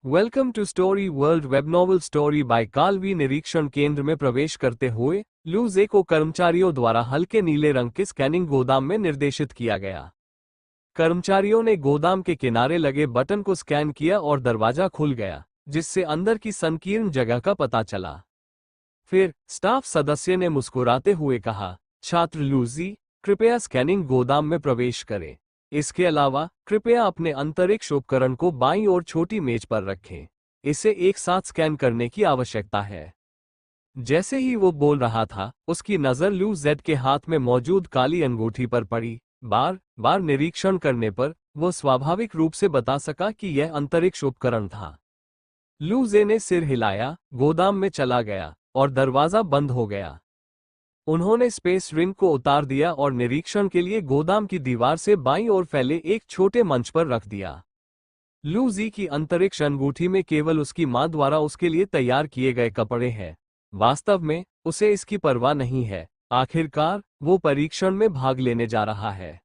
Welcome to story world web novel story by Kalvi. निरीक्षण केंद्र में प्रवेश करते हुए लूजे को कर्मचारियों द्वारा हल्के नीले रंग के स्कैनिंग गोदाम में निर्देशित किया गया। कर्मचारियों ने गोदाम के किनारे लगे बटन को स्कैन किया और दरवाजा खुल गया, जिससे अंदर की संकीर्ण जगह का पता चला। फिर स्टाफ सदस्य ने मुस्कुराते हुए कहा, छात्र लूजी, कृपया स्कैनिंग गोदाम में प्रवेश करें। इसके अलावा कृपया अपने अंतरिक्ष उपकरण को बाईं ओर छोटी मेज पर रखें। इसे एक साथ स्कैन करने की आवश्यकता है। जैसे ही वो बोल रहा था, उसकी नजर लू जेड के हाथ में मौजूद काली अंगूठी पर पड़ी। बार बार निरीक्षण करने पर वो स्वाभाविक रूप से बता सका कि यह अंतरिक्ष उपकरण था। लू जे ने सिर हिलाया, गोदाम में चला गया और दरवाजा बंद हो गया। उन्होंने स्पेस रिंग को उतार दिया और निरीक्षण के लिए गोदाम की दीवार से बाईं ओर फैले एक छोटे मंच पर रख दिया। लू जी की अंतरिक्ष अंगूठी में केवल उसकी मां द्वारा उसके लिए तैयार किए गए कपड़े हैं। वास्तव में उसे इसकी परवाह नहीं है। आखिरकार वो परीक्षण में भाग लेने जा रहा है।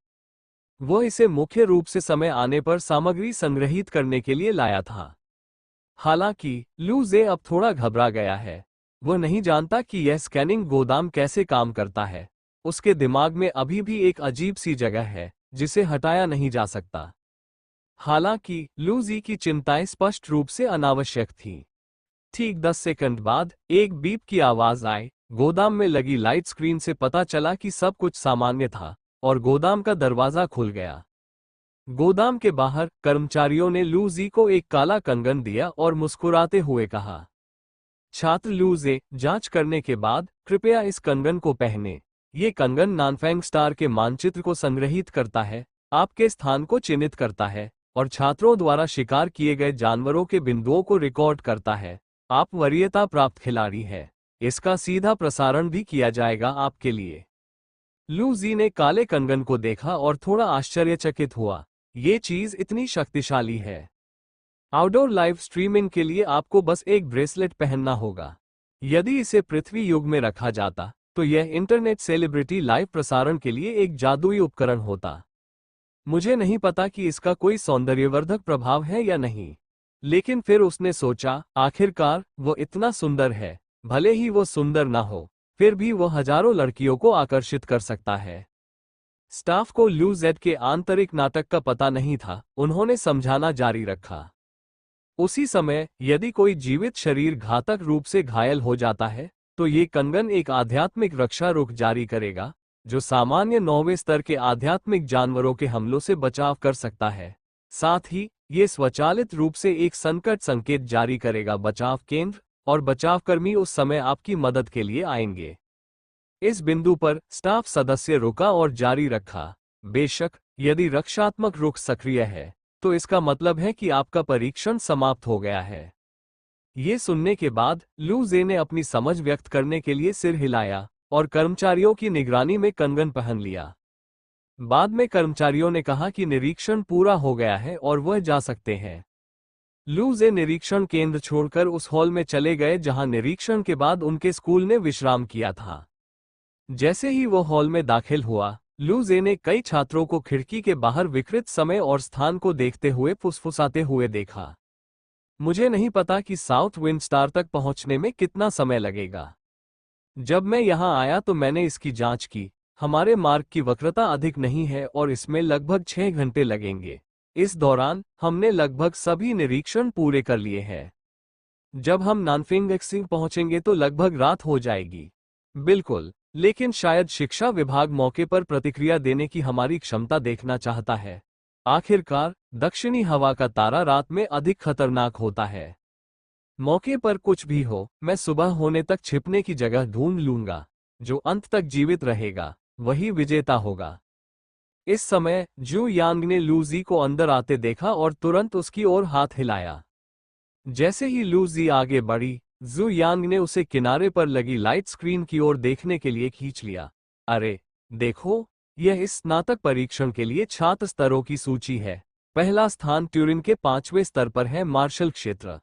वो इसे मुख्य रूप से समय आने पर सामग्री संग्रहित करने के लिए लाया था। हालांकि लू जे अब थोड़ा घबरा गया है। वह नहीं जानता कि यह स्कैनिंग गोदाम कैसे काम करता है। उसके दिमाग में अभी भी एक अजीब सी जगह है जिसे हटाया नहीं जा सकता। हालांकि लू जी की चिंताएं स्पष्ट रूप से अनावश्यक थीं। ठीक 10 सेकंड बाद एक बीप की आवाज आई। गोदाम में लगी लाइट स्क्रीन से पता चला कि सब कुछ सामान्य था और गोदाम का दरवाजा खुल गया। गोदाम के बाहर कर्मचारियों ने लू जी को एक काला कंगन दिया और मुस्कुराते हुए कहा, छात्र लू जे, जांच करने के बाद कृपया इस कंगन को पहने। ये कंगन नानफेंग स्टार के मानचित्र को संग्रहित करता है, आपके स्थान को चिन्हित करता है और छात्रों द्वारा शिकार किए गए जानवरों के बिंदुओं को रिकॉर्ड करता है। आप वरीयता प्राप्त खिलाड़ी हैं। इसका सीधा प्रसारण भी किया जाएगा आपके लिए। लू जी ने काले कंगन को देखा और थोड़ा आश्चर्यचकित हुआ। ये चीज इतनी शक्तिशाली है। आउटडोर लाइव स्ट्रीमिंग के लिए आपको बस एक ब्रेसलेट पहनना होगा। यदि इसे पृथ्वी युग में रखा जाता तो यह इंटरनेट सेलिब्रिटी लाइव प्रसारण के लिए एक जादुई उपकरण होता। मुझे नहीं पता कि इसका कोई सौंदर्यवर्धक प्रभाव है या नहीं, लेकिन फिर उसने सोचा, आखिरकार वो इतना सुंदर है। भले ही वो सुंदर ना हो, फिर भी वो हजारों लड़कियों को आकर्षित कर सकता है। स्टाफ को लू जेड के आंतरिक नाटक का पता नहीं था। उन्होंने समझाना जारी रखा। उसी समय यदि कोई जीवित शरीर घातक रूप से घायल हो जाता है तो ये कंगन एक आध्यात्मिक रक्षा रुख जारी करेगा, जो सामान्य 9वें स्तर के आध्यात्मिक जानवरों के हमलों से बचाव कर सकता है। साथ ही ये स्वचालित रूप से एक संकट संकेत जारी करेगा। बचाव केंद्र और बचावकर्मी उस समय आपकी मदद के लिए आएंगे। इस बिंदु पर स्टाफ सदस्य रुका और जारी रखा, बेशक यदि रक्षात्मक रुख सक्रिय है तो इसका मतलब है कि आपका परीक्षण समाप्त हो गया है। ये सुनने के बाद लू जे ने अपनी समझ व्यक्त करने के लिए सिर हिलाया और कर्मचारियों की निगरानी में कंगन पहन लिया। बाद में कर्मचारियों ने कहा कि निरीक्षण पूरा हो गया है और वह जा सकते हैं। लू जे निरीक्षण केंद्र छोड़कर उस हॉल में चले गए जहां निरीक्षण के बाद उनके स्कूल ने विश्राम किया था। जैसे ही वो हॉल में दाखिल हुआ, लू जे ने कई छात्रों को खिड़की के बाहर विकृत समय और स्थान को देखते हुए फुसफुसाते हुए देखा। मुझे नहीं पता कि साउथ विंड स्टार तक पहुंचने में कितना समय लगेगा। जब मैं यहां आया तो मैंने इसकी जांच की। हमारे मार्ग की वक्रता अधिक नहीं है और इसमें लगभग 6 घंटे लगेंगे। इस दौरान हमने लगभग सभी निरीक्षण पूरे कर लिए हैं। जब हम नानफिंग एक्सिंग पहुंचेंगे तो लगभग रात हो जाएगी। बिल्कुल, लेकिन शायद शिक्षा विभाग मौके पर प्रतिक्रिया देने की हमारी क्षमता देखना चाहता है। आखिरकार दक्षिणी हवा का तारा रात में अधिक खतरनाक होता है। मौके पर कुछ भी हो, मैं सुबह होने तक छिपने की जगह ढूंढ लूंगा। जो अंत तक जीवित रहेगा वही विजेता होगा। इस समय जू यांग ने लू जी को अंदर आते देखा और तुरंत उसकी ओर हाथ हिलाया। जैसे ही लू जी आगे बढ़ी, जू यांग ने उसे किनारे पर लगी लाइट स्क्रीन की ओर देखने के लिए खींच लिया। अरे देखो, यह इस स्नातक परीक्षण के लिए छात्र स्तरों की सूची है। पहला स्थान ट्यूरिन के 5वें स्तर पर है, मार्शल क्षेत्र।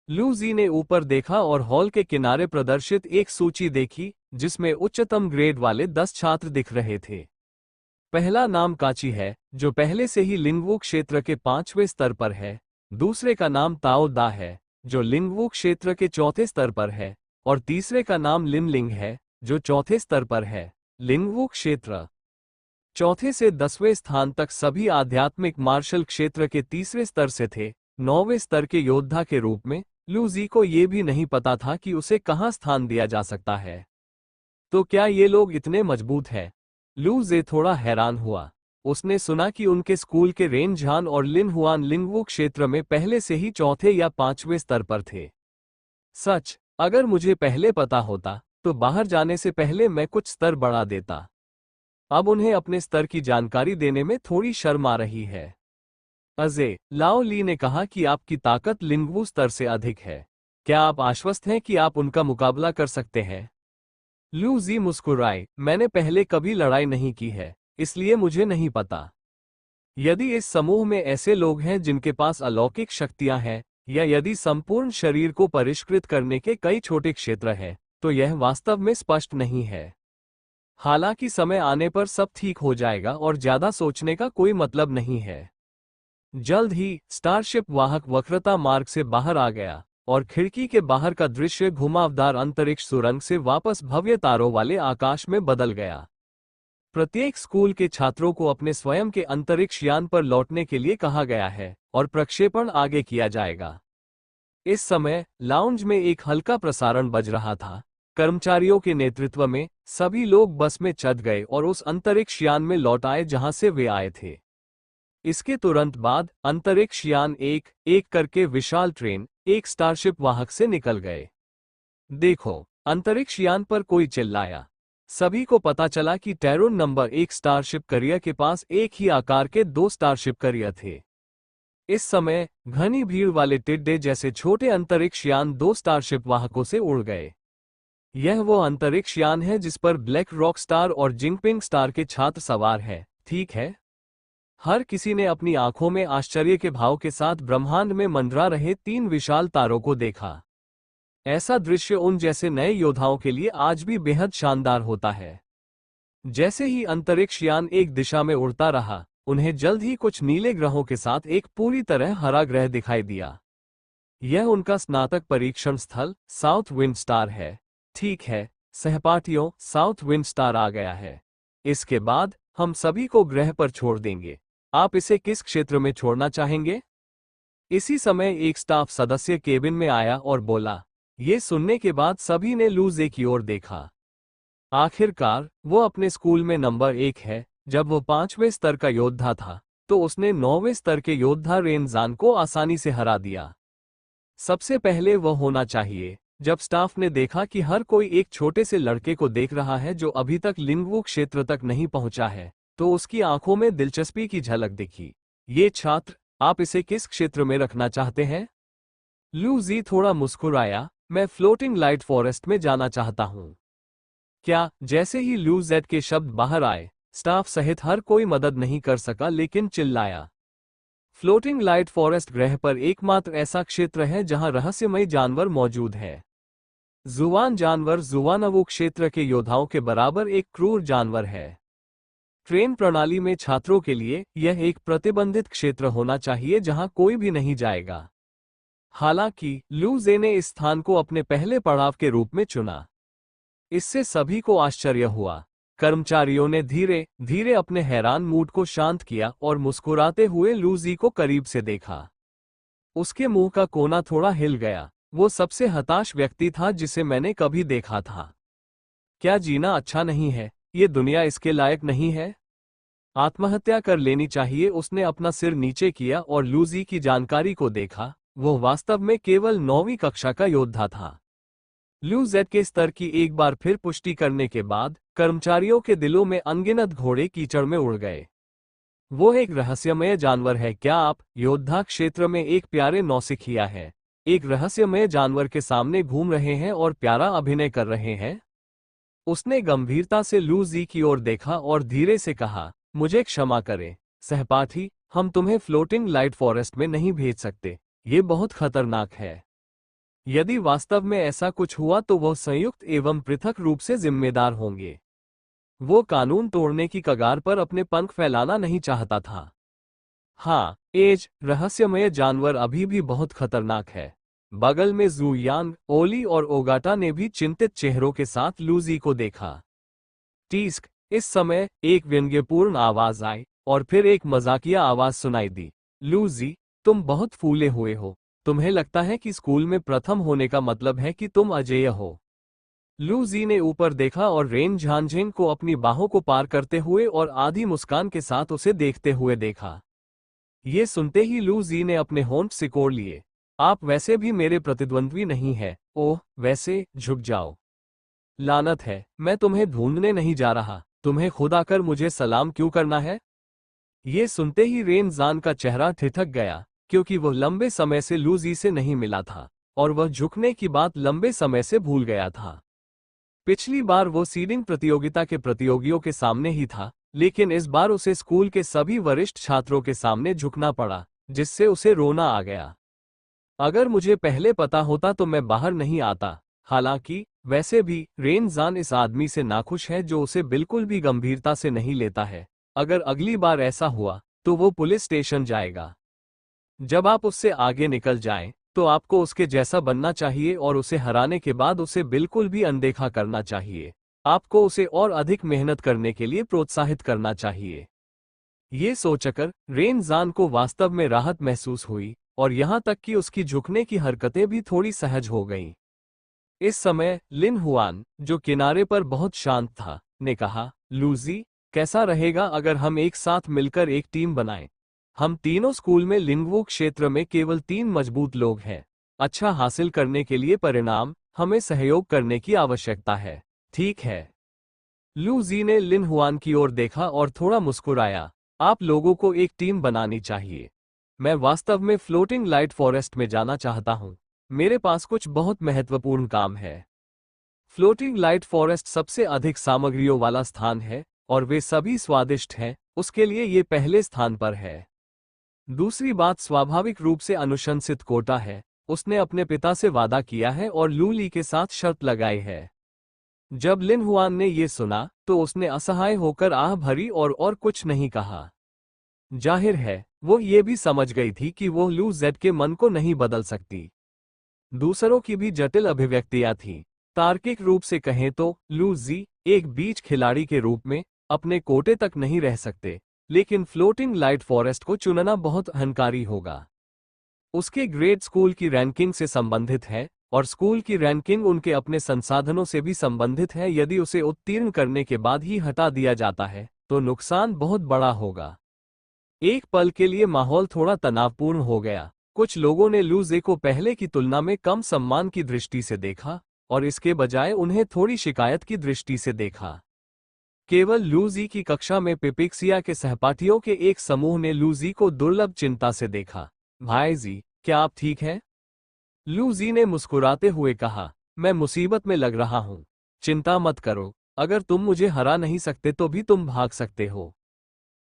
लू जी ने ऊपर देखा और हॉल के किनारे प्रदर्शित एक सूची देखी जिसमें उच्चतम ग्रेड वाले 10 छात्र दिख रहे थे। पहला नाम काची है, जो पहले से ही लिंगवू क्षेत्र के 5वें स्तर पर है। दूसरे का नाम ताओ दा है, जो लिंगवू क्षेत्र के चौथे स्तर पर है, और तीसरे का नाम लिनलिंग है, जो चौथे स्तर पर है। लिंगवू क्षेत्र चौथे से 10वें स्थान तक सभी आध्यात्मिक मार्शल क्षेत्र के तीसरे स्तर से थे। 9वें स्तर के योद्धा के रूप में लू जी को यह भी नहीं पता था कि उसे कहां स्थान दिया जा सकता है। तो क्या ये लोग इतने मजबूत हैं? लू जे थोड़ा हैरान हुआ। उसने सुना कि उनके स्कूल के रेन झान और लिन हुआन लिंगवू क्षेत्र में पहले से ही चौथे या 5वें स्तर पर थे। सच, अगर मुझे पहले पता होता तो बाहर जाने से पहले मैं कुछ स्तर बढ़ा देता। अब उन्हें अपने स्तर की जानकारी देने में थोड़ी शर्म आ रही है। अजय, लाओ ली ने कहा कि आपकी ताकत लिंगवू स्तर से अधिक है। क्या आप आश्वस्त हैं कि आप उनका मुकाबला कर सकते हैं? लू जी मुस्कुराए। मैंने पहले कभी लड़ाई नहीं की है, इसलिए मुझे नहीं पता। यदि इस समूह में ऐसे लोग हैं जिनके पास अलौकिक शक्तियां हैं, या यदि संपूर्ण शरीर को परिष्कृत करने के कई छोटे क्षेत्र हैं, तो यह वास्तव में स्पष्ट नहीं है। हालांकि समय आने पर सब ठीक हो जाएगा और ज्यादा सोचने का कोई मतलब नहीं है। जल्द ही स्टारशिप वाहक वक्रता मार्ग से बाहर आ गया और खिड़की के बाहर का दृश्य घुमावदार अंतरिक्ष सुरंग से वापस भव्य तारों वाले आकाश में बदल गया। प्रत्येक स्कूल के छात्रों को अपने स्वयं के अंतरिक्ष यान पर लौटने के लिए कहा गया है और प्रक्षेपण आगे किया जाएगा। इस समय लाउंज में एक हल्का प्रसारण बज रहा था। कर्मचारियों के नेतृत्व में सभी लोग बस में चढ़ गए और उस अंतरिक्ष यान में लौट आए जहां से वे आए थे। इसके तुरंत बाद अंतरिक्ष यान एक एक करके विशाल ट्रेन एक स्टारशिप वाहक से निकल गए। देखो, अंतरिक्ष यान पर कोई चिल्लाया। सभी को पता चला कि टैरोन नंबर 1 स्टारशिप करियर के पास एक ही आकार के 2 स्टारशिप करियर थे। इस समय घनी भीड़ वाले टिड्डे जैसे छोटे अंतरिक्ष यान 2 स्टारशिप वाहकों से उड़ गए। यह वो अंतरिक्ष यान है जिस पर ब्लैक रॉक स्टार और जिंगपिंग स्टार के छात्र सवार हैं, ठीक है? हर किसी ने अपनी आंखों में आश्चर्य के भाव के साथ ब्रह्मांड में मंडरा रहे 3 विशाल तारों को देखा। ऐसा दृश्य उन जैसे नए योद्धाओं के लिए आज भी बेहद शानदार होता है। जैसे ही अंतरिक्ष यान एक दिशा में उड़ता रहा, उन्हें जल्द ही कुछ नीले ग्रहों के साथ एक पूरी तरह हरा ग्रह दिखाई दिया। यह उनका स्नातक परीक्षण स्थल साउथ विंड स्टार है। ठीक है सहपाठियों, साउथ विंड स्टार आ गया है। इसके बाद हम सभी को ग्रह पर छोड़ देंगे। आप इसे किस क्षेत्र में छोड़ना चाहेंगे? इसी समय एक स्टाफ सदस्य केबिन में आया और बोला। ये सुनने के बाद सभी ने लू जे की ओर देखा। आखिरकार वो अपने स्कूल में नंबर 1 है। जब वो 5वें स्तर का योद्धा था तो उसने 9वें स्तर के योद्धा रेनजान को आसानी से हरा दिया। सबसे पहले वह होना चाहिए। जब स्टाफ ने देखा कि हर कोई एक छोटे से लड़के को देख रहा है जो अभी तक लिंगवू क्षेत्र तक नहीं पहुंचा है, तो उसकी आंखों में दिलचस्पी की झलक दिखी। ये छात्र, आप इसे किस क्षेत्र में रखना चाहते हैं? लू जी थोड़ा मुस्कुराया। मैं फ्लोटिंग लाइट फॉरेस्ट में जाना चाहता हूं। क्या? जैसे ही लू जेड के शब्द बाहर आए, स्टाफ सहित हर कोई मदद नहीं कर सका लेकिन चिल्लाया। फ्लोटिंग लाइट फॉरेस्ट ग्रह पर एकमात्र ऐसा क्षेत्र है जहां रहस्यमय जानवर मौजूद है। जुवान जानवर जुवानवू क्षेत्र के योद्धाओं के बराबर एक क्रूर जानवर है। ट्रेन प्रणाली में छात्रों के लिए यह एक प्रतिबंधित क्षेत्र होना चाहिए जहां कोई भी नहीं जाएगा। हालांकि लू जे ने इस स्थान को अपने पहले पड़ाव के रूप में चुना। इससे सभी को आश्चर्य हुआ। कर्मचारियों ने धीरे धीरे अपने हैरान मूड को शांत किया और मुस्कुराते हुए लू जी को करीब से देखा। उसके मुंह का कोना थोड़ा हिल गया। वो सबसे हताश व्यक्ति था जिसे मैंने कभी देखा था। क्या जीना अच्छा नहीं है? ये दुनिया इसके लायक नहीं है? आत्महत्या कर लेनी चाहिए। उसने अपना सिर नीचे किया और लू जी की जानकारी को देखा। वो वास्तव में केवल 9वीं कक्षा का योद्धा था। लू जेड के स्तर की एक बार फिर पुष्टि करने के बाद कर्मचारियों के दिलों में अनगिनत घोड़े कीचड़ में उड़ गए। वो एक रहस्यमय जानवर है। क्या आप योद्धा क्षेत्र में एक प्यारे नौसिखिया है, एक रहस्यमय जानवर के सामने घूम रहे हैं और प्यारा अभिनय कर रहे हैं? उसने गंभीरता से लू जी की ओर देखा और धीरे से कहा, मुझे क्षमा करें सहपाठी, हम तुम्हें फ्लोटिंग लाइट फॉरेस्ट में नहीं भेज सकते। ये बहुत खतरनाक है। यदि वास्तव में ऐसा कुछ हुआ तो वह संयुक्त एवं पृथक रूप से जिम्मेदार होंगे। वो कानून तोड़ने की कगार पर अपने पंख फैलाना नहीं चाहता था। हाँ, एज रहस्यमय जानवर अभी भी बहुत खतरनाक है। बगल में जू यांग, ओली और ओगाटा ने भी चिंतित चेहरों के साथ लूजी को देखा। टीस्क। इस समय एक व्यंग्यपूर्ण आवाज आई और फिर एक मजाकिया आवाज सुनाई दी। लूजी, तुम बहुत फूले हुए हो। तुम्हें लगता है कि स्कूल में प्रथम होने का मतलब है कि तुम अजेय हो। लूजी ने ऊपर देखा और रेन झांझेंग को अपनी बाहों को पार करते हुए और आधी मुस्कान के साथ उसे देखते हुए देखा। ये सुनते ही लूजी ने अपने होंठ सिकोड़ लिए। आप वैसे भी मेरे प्रतिद्वंद्वी नहीं है। ओह, वैसे झुक जाओ। लानत है, मैं तुम्हें ढूंढने नहीं जा रहा। तुम्हें खुद आकर मुझे सलाम क्यों करना है? ये सुनते ही रेन जान का चेहरा ठिठक गया, क्योंकि वह लंबे समय से लूजी से नहीं मिला था और वह झुकने की बात लंबे समय से भूल गया था। पिछली बार वो सीडिंग प्रतियोगिता के प्रतियोगियों के सामने ही था, लेकिन इस बार उसे स्कूल के सभी वरिष्ठ छात्रों के सामने झुकना पड़ा, जिससे उसे रोना आ गया। अगर मुझे पहले पता होता तो मैं बाहर नहीं आता। हालांकि वैसे भी रेन जान इस आदमी से नाखुश है जो उसे बिल्कुल भी गंभीरता से नहीं लेता है। अगर अगली बार ऐसा हुआ तो वो पुलिस स्टेशन जाएगा। जब आप उससे आगे निकल जाएं, तो आपको उसके जैसा बनना चाहिए और उसे हराने के बाद उसे बिल्कुल भी अनदेखा करना चाहिए। आपको उसे और अधिक मेहनत करने के लिए प्रोत्साहित करना चाहिए। ये सोचकर रेन जान को वास्तव में राहत महसूस हुई और यहां तक कि उसकी झुकने की हरकतें भी थोड़ी सहज हो गईं। इस समय लिन हुआन, जो किनारे पर बहुत शांत था, ने कहा, लूजी, कैसा रहेगा अगर हम एक साथ मिलकर एक टीम बनाएं? हम तीनों स्कूल में लिंगवू क्षेत्र में केवल 3 मजबूत लोग हैं। अच्छा हासिल करने के लिए परिणाम, हमें सहयोग करने की आवश्यकता है। ठीक है। लूजी ने लिन हुआन की ओर देखा और थोड़ा मुस्कुराया। आप लोगों को एक टीम बनानी चाहिए। मैं वास्तव में फ्लोटिंग लाइट फॉरेस्ट में जाना चाहता हूं। मेरे पास कुछ बहुत महत्वपूर्ण काम है। फ्लोटिंग लाइट फॉरेस्ट सबसे अधिक सामग्रियों वाला स्थान है और वे सभी स्वादिष्ट हैं, उसके लिए ये पहले स्थान पर है। दूसरी बात स्वाभाविक रूप से अनुशंसित कोटा है। उसने अपने पिता से वादा किया है और लूली के साथ शर्त लगाई है। जब लिन हुआन ने ये सुना तो उसने असहाय होकर आह भरी और कुछ नहीं कहा। जाहिर है वो ये भी समझ गई थी कि वो लू जेड के मन को नहीं बदल सकती। दूसरों की भी जटिल अभिव्यक्तियां थीं। तार्किक रूप से कहें तो लू जी एक बीच खिलाड़ी के रूप में अपने कोटे तक नहीं रह सकते, लेकिन फ्लोटिंग लाइट फॉरेस्ट को चुनना बहुत अहंकारी होगा। उसके ग्रेड स्कूल की रैंकिंग से संबंधित है और स्कूल की रैंकिंग उनके अपने संसाधनों से भी संबंधित है। यदि उसे उत्तीर्ण करने के बाद ही हटा दिया जाता है तो नुकसान बहुत बड़ा होगा। एक पल के लिए माहौल थोड़ा तनावपूर्ण हो गया। कुछ लोगों ने लू जे को पहले की तुलना में कम सम्मान की दृष्टि से देखा और इसके बजाय उन्हें थोड़ी शिकायत की दृष्टि से देखा। केवल लू जी की कक्षा में पिपिक्सिया के सहपाठियों के एक समूह ने लू जी को दुर्लभ चिंता से देखा। भाई जी, क्या आप ठीक हैं? लू जी ने मुस्कुराते हुए कहा, मैं मुसीबत में लग रहा हूं। चिंता मत करो, अगर तुम मुझे हरा नहीं सकते तो भी तुम भाग सकते हो।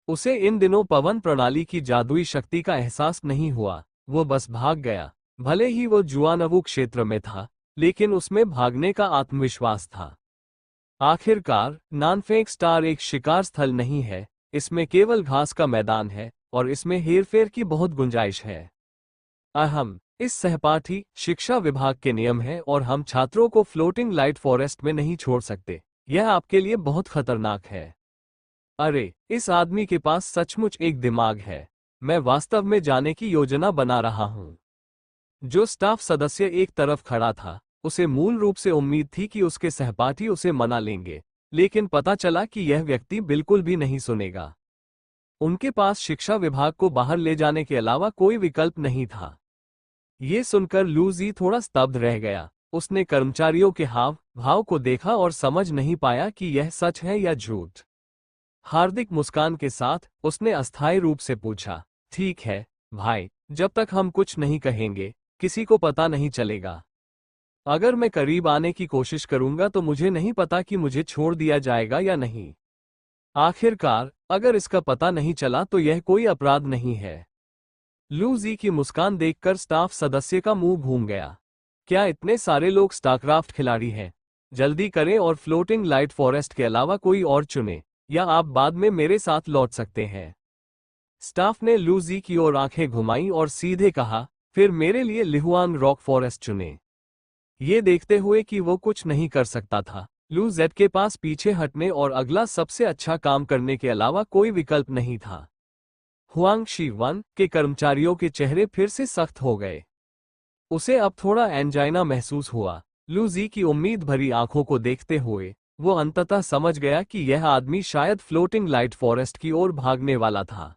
उसे इन दिनों पवन प्रणाली की जादुई शक्ति का एहसास नहीं हुआ। वो बस भाग गया। भले ही वो जुआनवू क्षेत्र में था, लेकिन उसमें भागने का आत्मविश्वास था। आखिरकार नानफेंक स्टार एक शिकार स्थल नहीं है, इसमें केवल घास का मैदान है और इसमें हेरफेर की बहुत गुंजाइश है। अहम इस सहपाठी शिक्षा विभाग के नियम हैं और हम छात्रों को फ्लोटिंग लाइट फॉरेस्ट में नहीं छोड़ सकते। यह आपके लिए बहुत खतरनाक है। अरे, इस आदमी के पास सचमुच एक दिमाग है। मैं वास्तव में जाने की योजना बना रहा हूं। जो स्टाफ सदस्य एक तरफ खड़ा था, उसे मूल रूप से उम्मीद थी कि उसके सहपाठी उसे मना लेंगे, लेकिन पता चला कि यह व्यक्ति बिल्कुल भी नहीं सुनेगा। उनके पास शिक्षा विभाग को बाहर ले जाने के अलावा कोई विकल्प नहीं था। ये सुनकर लू जी थोड़ा स्तब्ध रह गया। उसने कर्मचारियों के हाव भाव को देखा और समझ नहीं पाया कि यह सच है या झूठ। हार्दिक मुस्कान के साथ उसने अस्थायी रूप से पूछा, ठीक है भाई, जब तक हम कुछ नहीं कहेंगे किसी को पता नहीं चलेगा। अगर मैं करीब आने की कोशिश करूंगा तो मुझे नहीं पता कि मुझे छोड़ दिया जाएगा या नहीं। आखिरकार अगर इसका पता नहीं चला तो यह कोई अपराध नहीं है। लू जी की मुस्कान देखकर स्टाफ सदस्य का मुंह घूम गया। क्या इतने सारे लोग स्टारक्राफ्ट खिलाड़ी हैं? जल्दी करें और फ्लोटिंग लाइट फॉरेस्ट के अलावा कोई और चुनें, या आप बाद में मेरे साथ लौट सकते हैं। स्टाफ ने लू जी की ओर आंखें घुमाई और सीधे कहा, फिर मेरे लिए लिहुआन रॉक फॉरेस्ट चुने। ये देखते हुए कि वो कुछ नहीं कर सकता था, लू जेड के पास पीछे हटने और अगला सबसे अच्छा काम करने के अलावा कोई विकल्प नहीं था। हुआंग शी वन के कर्मचारियों के चेहरे फिर से सख्त हो गए। उसे अब थोड़ा एंजाइना महसूस हुआ। लू जी की उम्मीद भरी आंखों को देखते हुए वो अंततः समझ गया कि यह आदमी शायद फ्लोटिंग लाइट फॉरेस्ट की ओर भागने वाला था।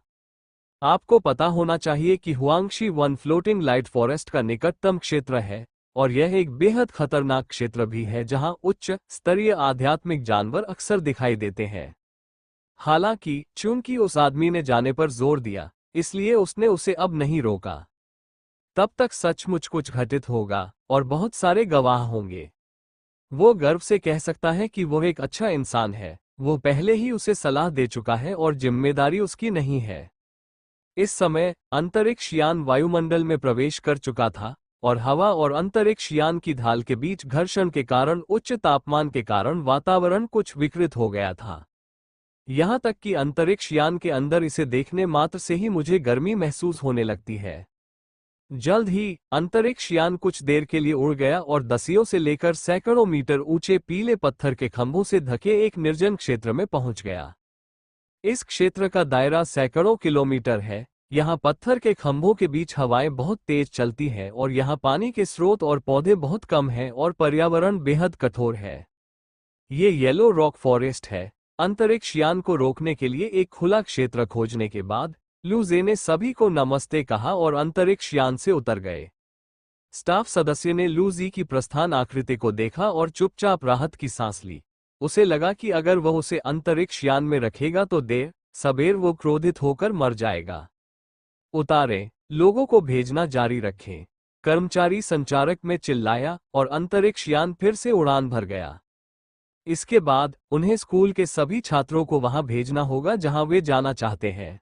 आपको पता होना चाहिए कि हुआंगशी वन फ्लोटिंग लाइट फॉरेस्ट का निकटतम क्षेत्र है और यह एक बेहद खतरनाक क्षेत्र भी है जहां उच्च स्तरीय आध्यात्मिक जानवर अक्सर दिखाई देते हैं। हालांकि चूंकि उस आदमी ने जाने पर जोर दिया, इसलिए उसने उसे अब नहीं रोका। तब तक सचमुच कुछ घटित होगा और बहुत सारे गवाह होंगे। वो गर्व से कह सकता है कि वो एक अच्छा इंसान है। वो पहले ही उसे सलाह दे चुका है और जिम्मेदारी उसकी नहीं है। इस समय अंतरिक्ष यान वायुमंडल में प्रवेश कर चुका था और हवा और अंतरिक्ष यान की ढाल के बीच घर्षण के कारण उच्च तापमान के कारण वातावरण कुछ विकृत हो गया था। यहां तक कि अंतरिक्ष यान के अंदर इसे देखने मात्र से ही मुझे गर्मी महसूस होने लगती है। जल्द ही अंतरिक्ष यान कुछ देर के लिए उड़ गया और दसियों से लेकर सैकड़ों मीटर ऊंचे पीले पत्थर के खंभों से ढके एक निर्जन क्षेत्र में पहुंच गया। इस क्षेत्र का दायरा सैकड़ों किलोमीटर है। यहाँ पत्थर के खंभों के बीच हवाएं बहुत तेज चलती हैं और यहाँ पानी के स्रोत और पौधे बहुत कम हैं और पर्यावरण बेहद कठोर है। ये येलो रॉक फॉरेस्ट है। अंतरिक्ष यान को रोकने के लिए एक खुला क्षेत्र खोजने के बाद लू जे ने सभी को नमस्ते कहा और अंतरिक्ष यान से उतर गए। स्टाफ सदस्य ने लू जी की प्रस्थान आकृति को देखा और चुपचाप राहत की सांस ली। उसे लगा कि अगर वह उसे अंतरिक्ष यान में रखेगा तो देर सबेर वो क्रोधित होकर मर जाएगा। उतारे, लोगों को भेजना जारी रखें। कर्मचारी संचारक में चिल्लाया और अंतरिक्ष यान फिर से उड़ान भर गया। इसके बाद उन्हें स्कूल के सभी छात्रों को वहां भेजना होगा जहां वे जाना चाहते हैं।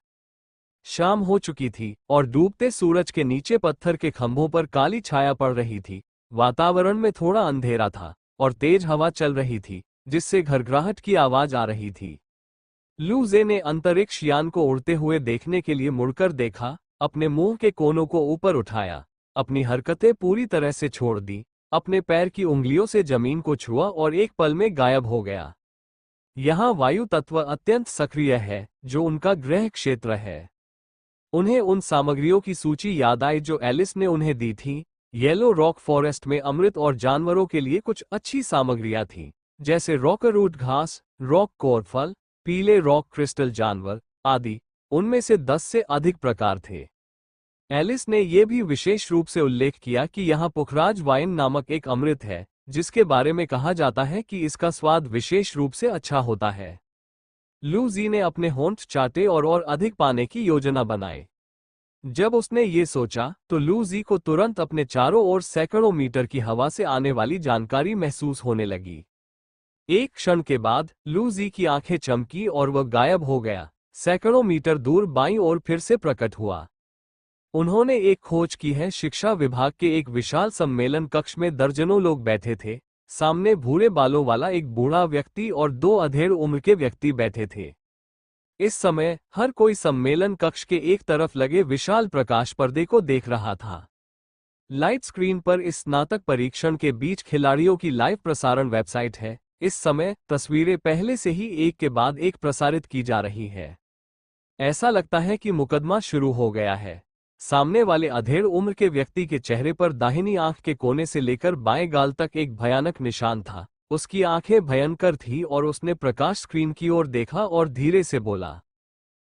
शाम हो चुकी थी और डूबते सूरज के नीचे पत्थर के खंभों पर काली छाया पड़ रही थी। वातावरण में थोड़ा अंधेरा था और तेज हवा चल रही थी जिससे घरघराहट की आवाज आ रही थी। लू जे ने अंतरिक्ष यान को उड़ते हुए देखने के लिए मुड़कर देखा, अपने मुंह के कोनों को ऊपर उठाया, अपनी हरकतें पूरी तरह से छोड़ दी, अपने पैर की उंगलियों से जमीन को छुआ और एक पल में गायब हो गया। यहाँ वायु तत्व अत्यंत सक्रिय है जो उनका गृह क्षेत्र है। उन्हें उन सामग्रियों की सूची याद आई जो एलिस ने उन्हें दी थी। येलो रॉक फॉरेस्ट में अमृत और जानवरों के लिए कुछ अच्छी सामग्रियां थीं, जैसे रॉकरूट घास, रॉक कोर फल, पीले रॉक क्रिस्टल जानवर आदि। उनमें से 10 से अधिक प्रकार थे। एलिस ने यह भी विशेष रूप से उल्लेख किया कि यहाँ पुखराज वाइन नामक एक अमृत है जिसके बारे में कहा जाता है कि इसका स्वाद विशेष रूप से अच्छा होता है। लू जी ने अपने होंठ चाटे और अधिक पाने की योजना बनाई। जब उसने ये सोचा तो लू जी को तुरंत अपने चारों ओर सैकड़ों मीटर की हवा से आने वाली जानकारी महसूस होने लगी। एक क्षण के बाद लू जी की आंखें चमकी और वह गायब हो गया। सैकड़ों मीटर दूर बाईं ओर फिर से प्रकट हुआ। उन्होंने एक खोज की है। शिक्षा विभाग के एक विशाल सम्मेलन कक्ष में दर्जनों लोग बैठे थे। सामने भूरे बालों वाला एक बूढ़ा व्यक्ति और 2 अधेड़ उम्र के व्यक्ति बैठे थे। इस समय हर कोई सम्मेलन कक्ष के एक तरफ लगे विशाल प्रकाश पर्दे को देख रहा था। लाइट स्क्रीन पर इस स्नातक परीक्षण के बीच खिलाड़ियों की लाइव प्रसारण वेबसाइट है। इस समय तस्वीरें पहले से ही एक के बाद एक प्रसारित की जा रही है। ऐसा लगता है कि मुकदमा शुरू हो गया है। सामने वाले अधेड़ उम्र के व्यक्ति के चेहरे पर दाहिनी आंख के कोने से लेकर बाएं गाल तक एक भयानक निशान था। उसकी आंखें भयंकर थीं और उसने प्रकाश स्क्रीन की ओर देखा और धीरे से बोला।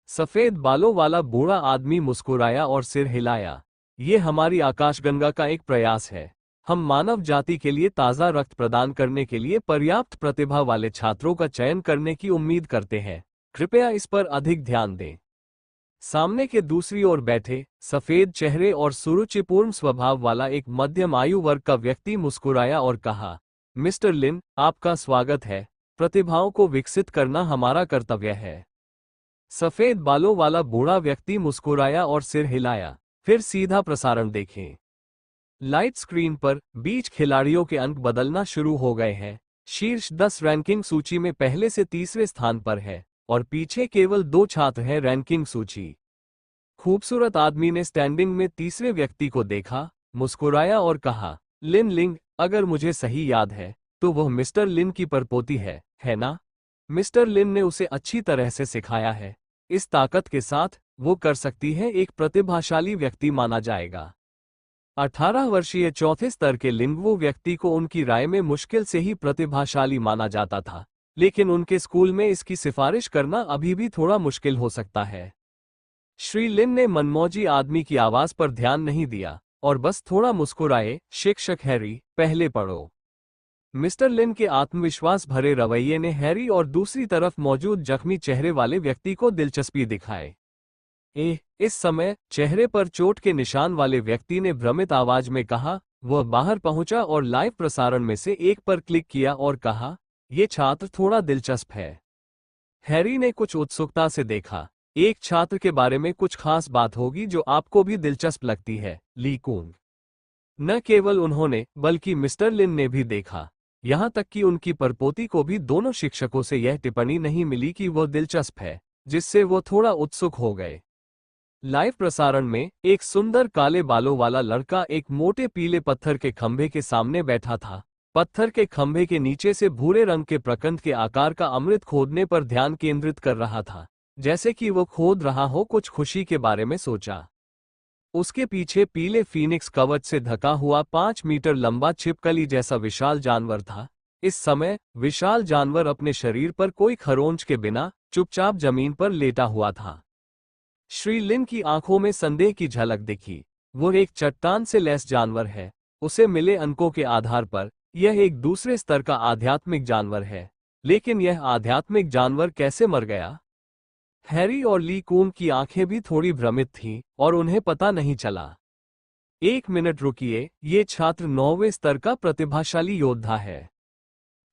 सफेद बालों वाला बूढ़ा आदमी मुस्कुराया और सिर हिलाया। ये हमारी आकाशगंगा का एक प्रयास है। हम मानव जाति के लिए ताज़ा रक्त प्रदान करने के लिए पर्याप्त प्रतिभा वाले छात्रों का चयन करने की उम्मीद करते हैं। कृपया इस पर अधिक ध्यान दें। सामने के दूसरी ओर बैठे सफेद चेहरे और सुरुचिपूर्ण स्वभाव वाला एक मध्यम आयु वर्ग का व्यक्ति मुस्कुराया और कहा, मिस्टर लिन, आपका स्वागत है। प्रतिभाओं को विकसित करना हमारा कर्तव्य है। सफेद बालों वाला बूढ़ा व्यक्ति मुस्कुराया और सिर हिलाया। फिर सीधा प्रसारण देखें। लाइट स्क्रीन पर बीच खिलाड़ियों के अंक बदलना शुरू हो गए हैं। शीर्ष 10 रैंकिंग सूची में पहले से तीसरे स्थान पर है और पीछे केवल 2 छात्र हैं रैंकिंग सूची। खूबसूरत आदमी ने स्टैंडिंग में तीसरे व्यक्ति को देखा, मुस्कुराया और कहा, लिन लिंग, अगर मुझे सही याद है तो वह मिस्टर लिन की परपोती है ना? मिस्टर लिन ने उसे अच्छी तरह से सिखाया है। इस ताकत के साथ वो कर सकती है, एक प्रतिभाशाली व्यक्ति माना जाएगा। 18 वर्षीय चौथे स्तर के लिंगवो व्यक्ति को उनकी राय में मुश्किल से ही प्रतिभाशाली माना जाता था, लेकिन उनके स्कूल में इसकी सिफारिश करना अभी भी थोड़ा मुश्किल हो सकता है। श्री लिन ने मनमौजी आदमी की आवाज पर ध्यान नहीं दिया और बस थोड़ा मुस्कुराए। शिक्षक हैरी, पहले पढ़ो। मिस्टर लिन के आत्मविश्वास भरे रवैये ने हैरी और दूसरी तरफ मौजूद जख्मी चेहरे वाले व्यक्ति को दिलचस्पी दिखाए। इस समय चेहरे पर चोट के निशान वाले व्यक्ति ने भ्रमित आवाज में कहा। वह बाहर पहुंचा और लाइव प्रसारण में से एक पर क्लिक किया और कहा, यह छात्र थोड़ा दिलचस्प है। हैरी ने कुछ उत्सुकता से देखा। एक छात्र के बारे में कुछ खास बात होगी जो आपको भी दिलचस्प लगती है, ली कुंग। न केवल उन्होंने बल्कि मिस्टर लिन ने भी देखा। यहां तक कि उनकी परपोती को भी दोनों शिक्षकों से यह टिप्पणी नहीं मिली कि वह दिलचस्प है, जिससे वो थोड़ा उत्सुक हो गए। लाइव प्रसारण में एक सुंदर काले बालों वाला लड़का एक मोटे पीले पत्थर के खंभे के सामने बैठा था। पत्थर के खंभे के नीचे से भूरे रंग के प्रकंद के आकार का अमृत खोदने पर ध्यान केंद्रित कर रहा था, जैसे कि वो खोद रहा हो कुछ खुशी के बारे में सोचा। उसके पीछे पीले फीनिक्स कवच से ढका हुआ 5 मीटर लंबा छिपकली जैसा विशाल जानवर था। इस समय विशाल जानवर अपने शरीर पर कोई खरोंच के बिना चुपचाप जमीन पर लेटा हुआ था। श्री लिन की आंखों में संदेह की झलक दिखी। वो एक चट्टान से लैस जानवर है। उसे मिले अंकों के आधार पर यह एक दूसरे स्तर का आध्यात्मिक जानवर है, लेकिन यह आध्यात्मिक जानवर कैसे मर गया? हैरी और ली कून की आंखें भी थोड़ी भ्रमित थीं और उन्हें पता नहीं चला। 1 मिनट रुकिए, ये छात्र 9वें स्तर का प्रतिभाशाली योद्धा है।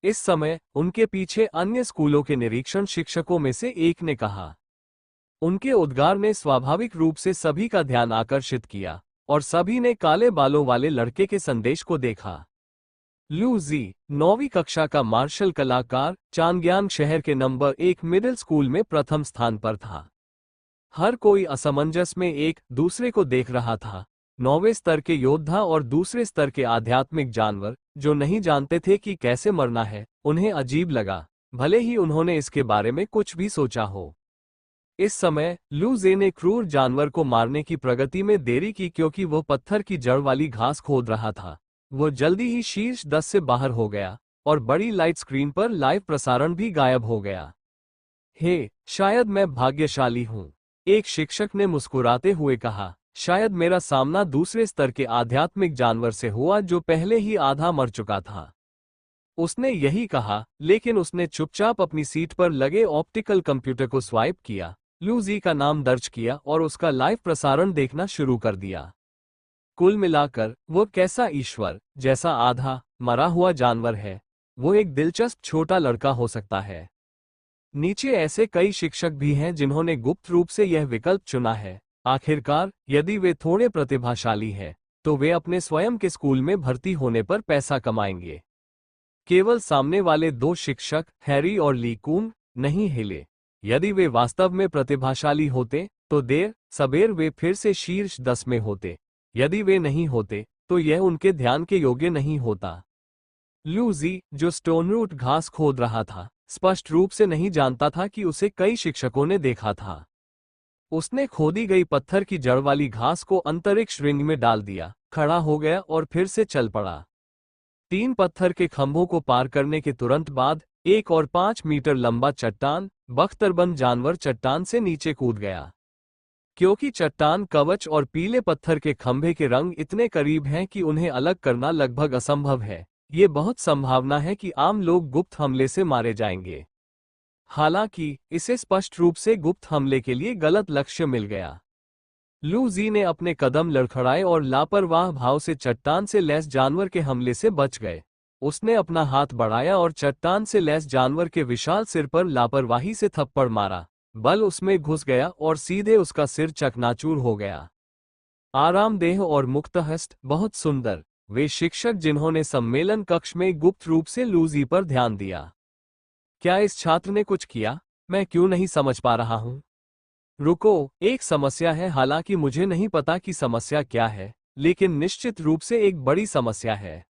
इस समय उनके पीछे अन्य स्कूलों के निरीक्षण शिक्षकों में से एक ने कहा। उनके उद्गार ने स्वाभाविक रूप से सभी का ध्यान आकर्षित किया और सभी ने काले बालों वाले लड़के के संदेश को देखा। लू जी, 9वीं कक्षा का मार्शल कलाकार, चांगयांग शहर के नंबर 1 मिडिल स्कूल में प्रथम स्थान पर था। हर कोई असमंजस में एक दूसरे को देख रहा था। 9वें स्तर के योद्धा और दूसरे स्तर के आध्यात्मिक जानवर, जो नहीं जानते थे कि कैसे मरना है, उन्हें अजीब लगा, भले ही उन्होंने इसके बारे में कुछ भी सोचा हो। इस समय लू जे ने क्रूर जानवर को मारने की प्रगति में देरी की क्योंकि वह पत्थर की जड़ वाली घास खोद रहा था। वो जल्दी ही शीर्ष 10 से बाहर हो गया और बड़ी लाइट स्क्रीन पर लाइव प्रसारण भी गायब हो गया। शायद मैं भाग्यशाली हूं, एक शिक्षक ने मुस्कुराते हुए कहा। शायद मेरा सामना दूसरे स्तर के आध्यात्मिक जानवर से हुआ जो पहले ही आधा मर चुका था। उसने यही कहा, लेकिन उसने चुपचाप अपनी सीट पर लगे ऑप्टिकल कंप्यूटर को स्वाइप किया, लू जी का नाम दर्ज किया और उसका लाइव प्रसारण देखना शुरू कर दिया। कुल मिलाकर वो कैसा ईश्वर जैसा आधा मरा हुआ जानवर है। वो एक दिलचस्प छोटा लड़का हो सकता है। नीचे ऐसे कई शिक्षक भी हैं जिन्होंने गुप्त रूप से यह विकल्प चुना है। आखिरकार यदि वे थोड़े प्रतिभाशाली हैं, तो वे अपने स्वयं के स्कूल में भर्ती होने पर पैसा कमाएंगे। केवल सामने वाले 2 शिक्षक, हैरी और ली कून, नहीं हिले। यदि वे वास्तव में प्रतिभाशाली होते तो देर सबेर वे फिर से शीर्ष 10 में होते। यदि वे नहीं होते तो यह उनके ध्यान के योग्य नहीं होता। लू जी, जो स्टोनरूट घास खोद रहा था, स्पष्ट रूप से नहीं जानता था कि उसे कई शिक्षकों ने देखा था। उसने खोदी गई पत्थर की जड़ वाली घास को अंतरिक्ष रिंग में डाल दिया, खड़ा हो गया और फिर से चल पड़ा। 3 पत्थर के खंभों को पार करने के तुरंत बाद एक और 5 मीटर लंबा चट्टान, बख्तरबंद जानवर चट्टान से नीचे कूद गया। क्योंकि चट्टान कवच और पीले पत्थर के खंभे के रंग इतने करीब हैं कि उन्हें अलग करना लगभग असंभव है, ये बहुत संभावना है कि आम लोग गुप्त हमले से मारे जाएंगे। हालांकि इसे स्पष्ट रूप से गुप्त हमले के लिए गलत लक्ष्य मिल गया। लू जी ने अपने कदम लड़खड़ाए और लापरवाह भाव से चट्टान से लैस जानवर के हमले से बच गए। उसने अपना हाथ बढ़ाया और चट्टान से लैस जानवर के विशाल सिर पर लापरवाही से थप्पड़ मारा। बल उसमें घुस गया और सीधे उसका सिर चकनाचूर हो गया। आरामदेह और मुक्तहस्त, बहुत सुंदर। वे शिक्षक जिन्होंने सम्मेलन कक्ष में गुप्त रूप से लू जी पर ध्यान दिया। क्या इस छात्र ने कुछ किया? मैं क्यों नहीं समझ पा रहा हूं? रुको, एक समस्या है। हालांकि मुझे नहीं पता कि समस्या क्या है, लेकिन निश्चित रूप से एक बड़ी समस्या है।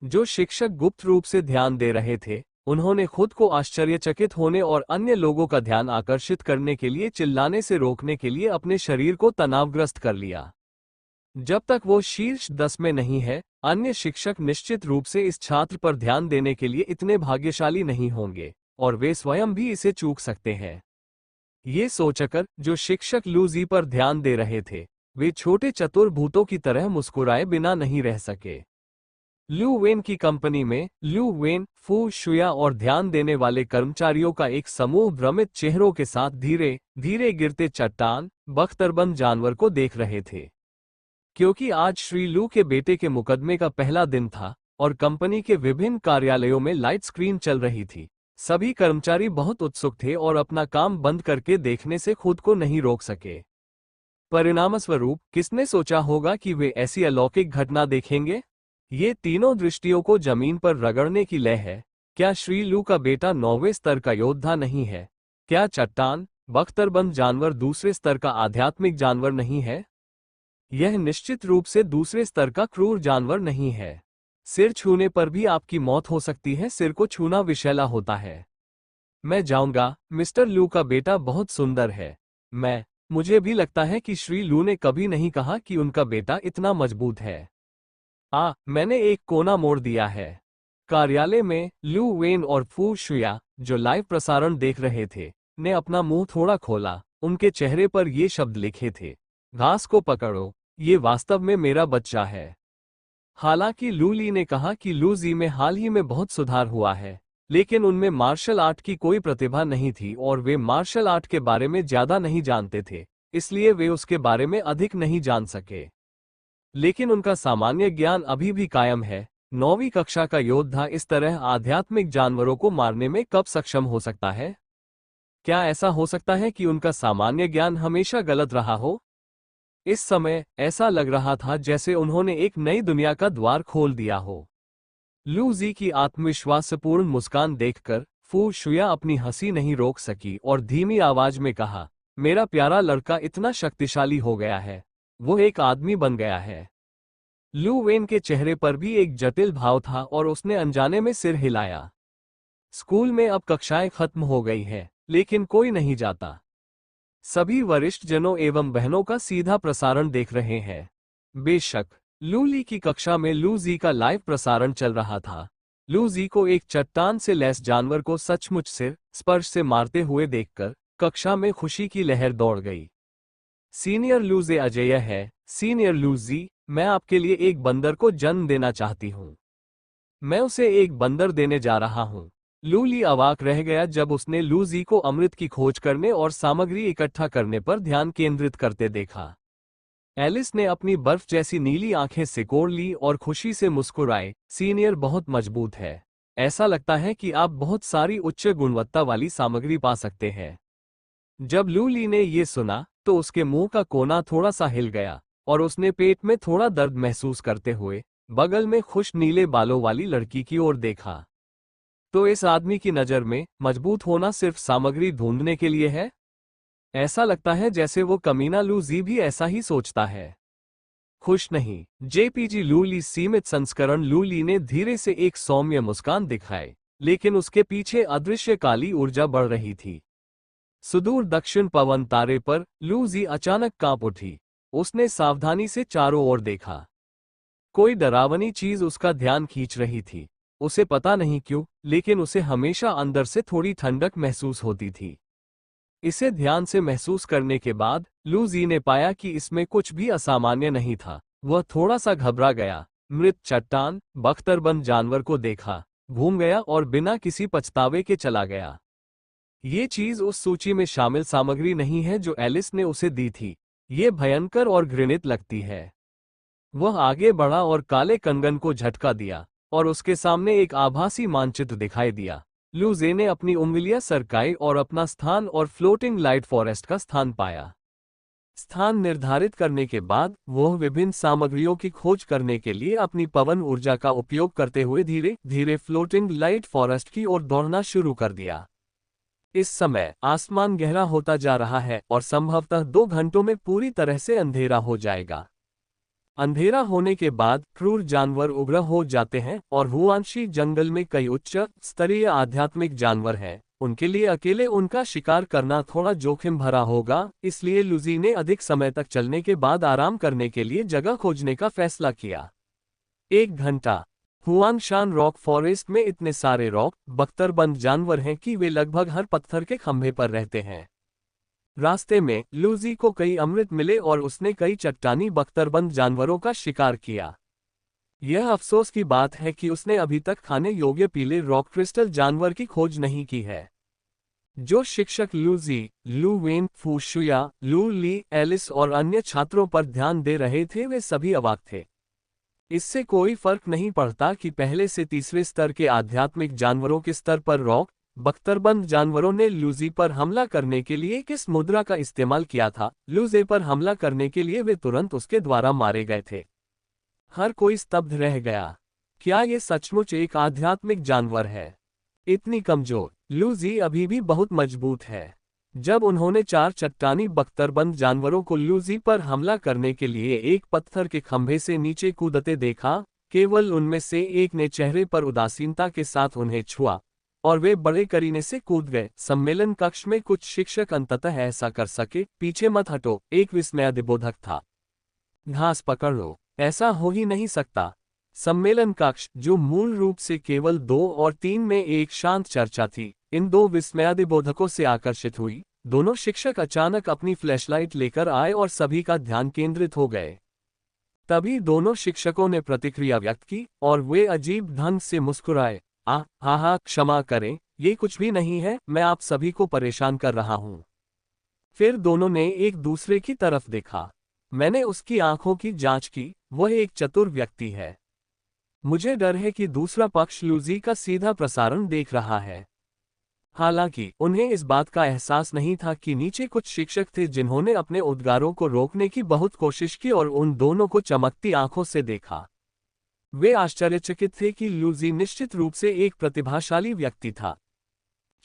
जो शिक्षक गुप्त रूप से ध्यान दे रहे थे, उन्होंने खुद को आश्चर्यचकित होने और अन्य लोगों का ध्यान आकर्षित करने के लिए चिल्लाने से रोकने के लिए अपने शरीर को तनावग्रस्त कर लिया। जब तक वो शीर्ष 10 में नहीं है, अन्य शिक्षक निश्चित रूप से इस छात्र पर ध्यान देने के लिए इतने भाग्यशाली नहीं होंगे, और वे स्वयं भी इसे चूक सकते हैं। ये सोचकर जो शिक्षक लूजी पर ध्यान दे रहे थे, वे छोटे चतुर भूतों की तरह मुस्कुराए बिना नहीं रह सके। लू वेन की कंपनी में लू वेन, फू शुया और ध्यान देने वाले कर्मचारियों का एक समूह भ्रमित चेहरों के साथ धीरे धीरे गिरते चट्टान बख्तरबंद जानवर को देख रहे थे। क्योंकि आज श्री लू के बेटे के मुकदमे का पहला दिन था और कंपनी के विभिन्न कार्यालयों में लाइट स्क्रीन चल रही थी, सभी कर्मचारी बहुत उत्सुक थे और अपना काम बंद करके देखने से खुद को नहीं रोक सके। परिणामस्वरूप किसने सोचा होगा कि वे ऐसी अलौकिक घटना देखेंगे? ये तीनों दृष्टियों को जमीन पर रगड़ने की लय है। क्या श्री लू का बेटा 9वें स्तर का योद्धा नहीं है? क्या चट्टान बख्तरबंद जानवर दूसरे स्तर का आध्यात्मिक जानवर नहीं है? यह निश्चित रूप से दूसरे स्तर का क्रूर जानवर नहीं है। सिर छूने पर भी आपकी मौत हो सकती है। सिर को छूना विषैला होता है। मैं जाऊंगा। मिस्टर लू का बेटा बहुत सुंदर है। मुझे भी लगता है कि श्री लू ने कभी नहीं कहा कि उनका बेटा इतना मजबूत है। मैंने एक कोना मोड़ दिया है। कार्यालय में लू वेन और फू शुया, जो लाइव प्रसारण देख रहे थे, ने अपना मुंह थोड़ा खोला। उनके चेहरे पर ये शब्द लिखे थे, घास को पकड़ो, ये वास्तव में मेरा बच्चा है। हालांकि लू ली ने कहा कि लू जी में हाल ही में बहुत सुधार हुआ है, लेकिन उनमें मार्शल आर्ट की कोई प्रतिभा नहीं थी और वे मार्शल आर्ट के बारे में ज्यादा नहीं जानते थे, इसलिए वे उसके बारे में अधिक नहीं जान सके। लेकिन उनका सामान्य ज्ञान अभी भी कायम है। 9वीं कक्षा का योद्धा इस तरह आध्यात्मिक जानवरों को मारने में कब सक्षम हो सकता है? क्या ऐसा हो सकता है कि उनका सामान्य ज्ञान हमेशा गलत रहा हो? इस समय ऐसा लग रहा था जैसे उन्होंने एक नई दुनिया का द्वार खोल दिया हो। लू जी की आत्मविश्वासपूर्ण मुस्कान देखकर फू शुया अपनी हंसी नहीं रोक सकी और धीमी आवाज में कहा, मेरा प्यारा लड़का इतना शक्तिशाली हो गया है, वो एक आदमी बन गया है। लू वेन के चेहरे पर भी एक जटिल भाव था और उसने अनजाने में सिर हिलाया। स्कूल में अब कक्षाएं खत्म हो गई हैं, लेकिन कोई नहीं जाता। सभी वरिष्ठ जनों एवं बहनों का सीधा प्रसारण देख रहे हैं। बेशक लू ली की कक्षा में लू जी का लाइव प्रसारण चल रहा था। लू जी को एक चट्टान से लैस जानवर को सचमुच सिर स्पर्श से मारते हुए देखकर कक्षा में खुशी की लहर दौड़ गई। सीनियर लू जे अजय है। सीनियर लू जी, मैं आपके लिए एक बंदर को जन्म देना चाहती हूँ। मैं उसे एक बंदर देने जा रहा हूँ। लू ली अवाक रह गया जब उसने लू जी को अमृत की खोज करने और सामग्री इकट्ठा करने पर ध्यान केंद्रित करते देखा। एलिस ने अपनी बर्फ जैसी नीली आंखें सिकोड़ ली और खुशी से मुस्कुराए, सीनियर बहुत मजबूत है। ऐसा लगता है कि आप बहुत सारी उच्च गुणवत्ता वाली सामग्री पा सकते हैं। जब लू ली ने ये सुना तो उसके मुंह का कोना थोड़ा सा हिल गया और उसने पेट में थोड़ा दर्द महसूस करते हुए बगल में खुश नीले बालों वाली लड़की की ओर देखा। तो इस आदमी की नज़र में मजबूत होना सिर्फ सामग्री ढूंढने के लिए है? ऐसा लगता है जैसे वो कमीना लू जी भी ऐसा ही सोचता है। खुश नहीं। जेपीजी लू ली सीमित संस्करण लू ली ने धीरे से एक सौम्य मुस्कान दिखाई, लेकिन उसके पीछे अदृश्य काली ऊर्जा बढ़ रही थी। सुदूर दक्षिण पवन तारे पर लू जी अचानक कांप उठी। उसने सावधानी से चारों ओर देखा। कोई डरावनी चीज उसका ध्यान खींच रही थी। उसे पता नहीं क्यों, लेकिन उसे हमेशा अंदर से थोड़ी ठंडक महसूस होती थी। इसे ध्यान से महसूस करने के बाद लू जी ने पाया कि इसमें कुछ भी असामान्य नहीं था। वह थोड़ा सा घबरा गया। मृत चट्टान बख्तरबंद जानवर को देखा, घूम गया और बिना किसी पछतावे के चला गया। ये चीज उस सूची में शामिल सामग्री नहीं है जो एलिस ने उसे दी थी। ये भयंकर और घृणित लगती है। वह आगे बढ़ा और काले कंगन को झटका दिया और उसके सामने एक आभासी मानचित्र दिखाई दिया। लू जे ने अपनी उंगलियां सरकाई और अपना स्थान और फ्लोटिंग लाइट फॉरेस्ट का स्थान पाया। स्थान निर्धारित करने के बाद वह विभिन्न सामग्रियों की खोज करने के लिए अपनी पवन ऊर्जा का उपयोग करते हुए धीरे धीरे फ्लोटिंग लाइट फॉरेस्ट की ओर दौड़ना शुरू कर दिया। इस समय आसमान गहरा होता जा रहा है और संभवतः 2 घंटों में पूरी तरह से अंधेरा हो जाएगा। अंधेरा होने के बाद क्रूर जानवर उग्र हो जाते हैं और हुआंशी जंगल में कई उच्च स्तरीय आध्यात्मिक जानवर हैं। उनके लिए अकेले उनका शिकार करना थोड़ा जोखिम भरा होगा, इसलिए लूजी ने अधिक समय तक चलने के बाद आराम करने के लिए जगह खोजने का फैसला किया। 1 घंटा। हुआंगशान रॉक फॉरेस्ट में इतने सारे रॉक बख्तरबंद जानवर हैं कि वे लगभग हर पत्थर के खंभे पर रहते हैं। रास्ते में लूजी को कई अमृत मिले और उसने कई चट्टानी बख्तरबंद जानवरों का शिकार किया। यह अफसोस की बात है कि उसने अभी तक खाने योग्य पीले रॉक क्रिस्टल जानवर की खोज नहीं की है। जो शिक्षक लूजी, लू वेन, फूशुया, लू ली, एलिस और अन्य छात्रों पर ध्यान दे रहे थे वे सभी अवाक थे। इससे कोई फर्क नहीं पड़ता कि पहले से तीसरे स्तर के आध्यात्मिक जानवरों के स्तर पर रॉक बख्तरबंद जानवरों ने लूजी पर हमला करने के लिए किस मुद्रा का इस्तेमाल किया था। लूजे पर हमला करने के लिए वे तुरंत उसके द्वारा मारे गए थे। हर कोई स्तब्ध रह गया। क्या ये सचमुच एक आध्यात्मिक जानवर है? इतनी कमजोर। लूजी अभी भी बहुत मजबूत है। जब उन्होंने 4 चट्टानी बख्तरबंद जानवरों को लूजी पर हमला करने के लिए एक पत्थर के खंभे से नीचे कूदते देखा, केवल उनमें से एक ने चेहरे पर उदासीनता के साथ उन्हें छुआ और वे बड़े करीने से कूद गए। सम्मेलन कक्ष में कुछ शिक्षक अंततः ऐसा कर सके। पीछे मत हटो, एक विस्मयादिबोधक था। घास पकड़ लो, ऐसा हो ही नहीं सकता। सम्मेलन कक्ष, जो मूल रूप से केवल 2 और 3 में एक शांत चर्चा थी, इन 2 विस्मयादिबोधकों से आकर्षित हुई। दोनों शिक्षक अचानक अपनी फ्लैशलाइट लेकर आए और सभी का ध्यान केंद्रित हो गए। तभी दोनों शिक्षकों ने प्रतिक्रिया व्यक्त की और वे अजीब ढंग से मुस्कुराए। हाँ, क्षमा करें, ये कुछ भी नहीं है, मैं आप सभी को परेशान कर रहा हूँ। फिर दोनों ने एक दूसरे की तरफ देखा। मैंने उसकी आंखों की जांच की, वह एक चतुर व्यक्ति है। मुझे डर है कि दूसरा पक्ष लूजी का सीधा प्रसारण देख रहा है। हालांकि उन्हें इस बात का एहसास नहीं था कि नीचे कुछ शिक्षक थे जिन्होंने अपने उद्गारों को रोकने की बहुत कोशिश की और उन दोनों को चमकती आंखों से देखा। वे आश्चर्यचकित थे कि लूजी निश्चित रूप से एक प्रतिभाशाली व्यक्ति था।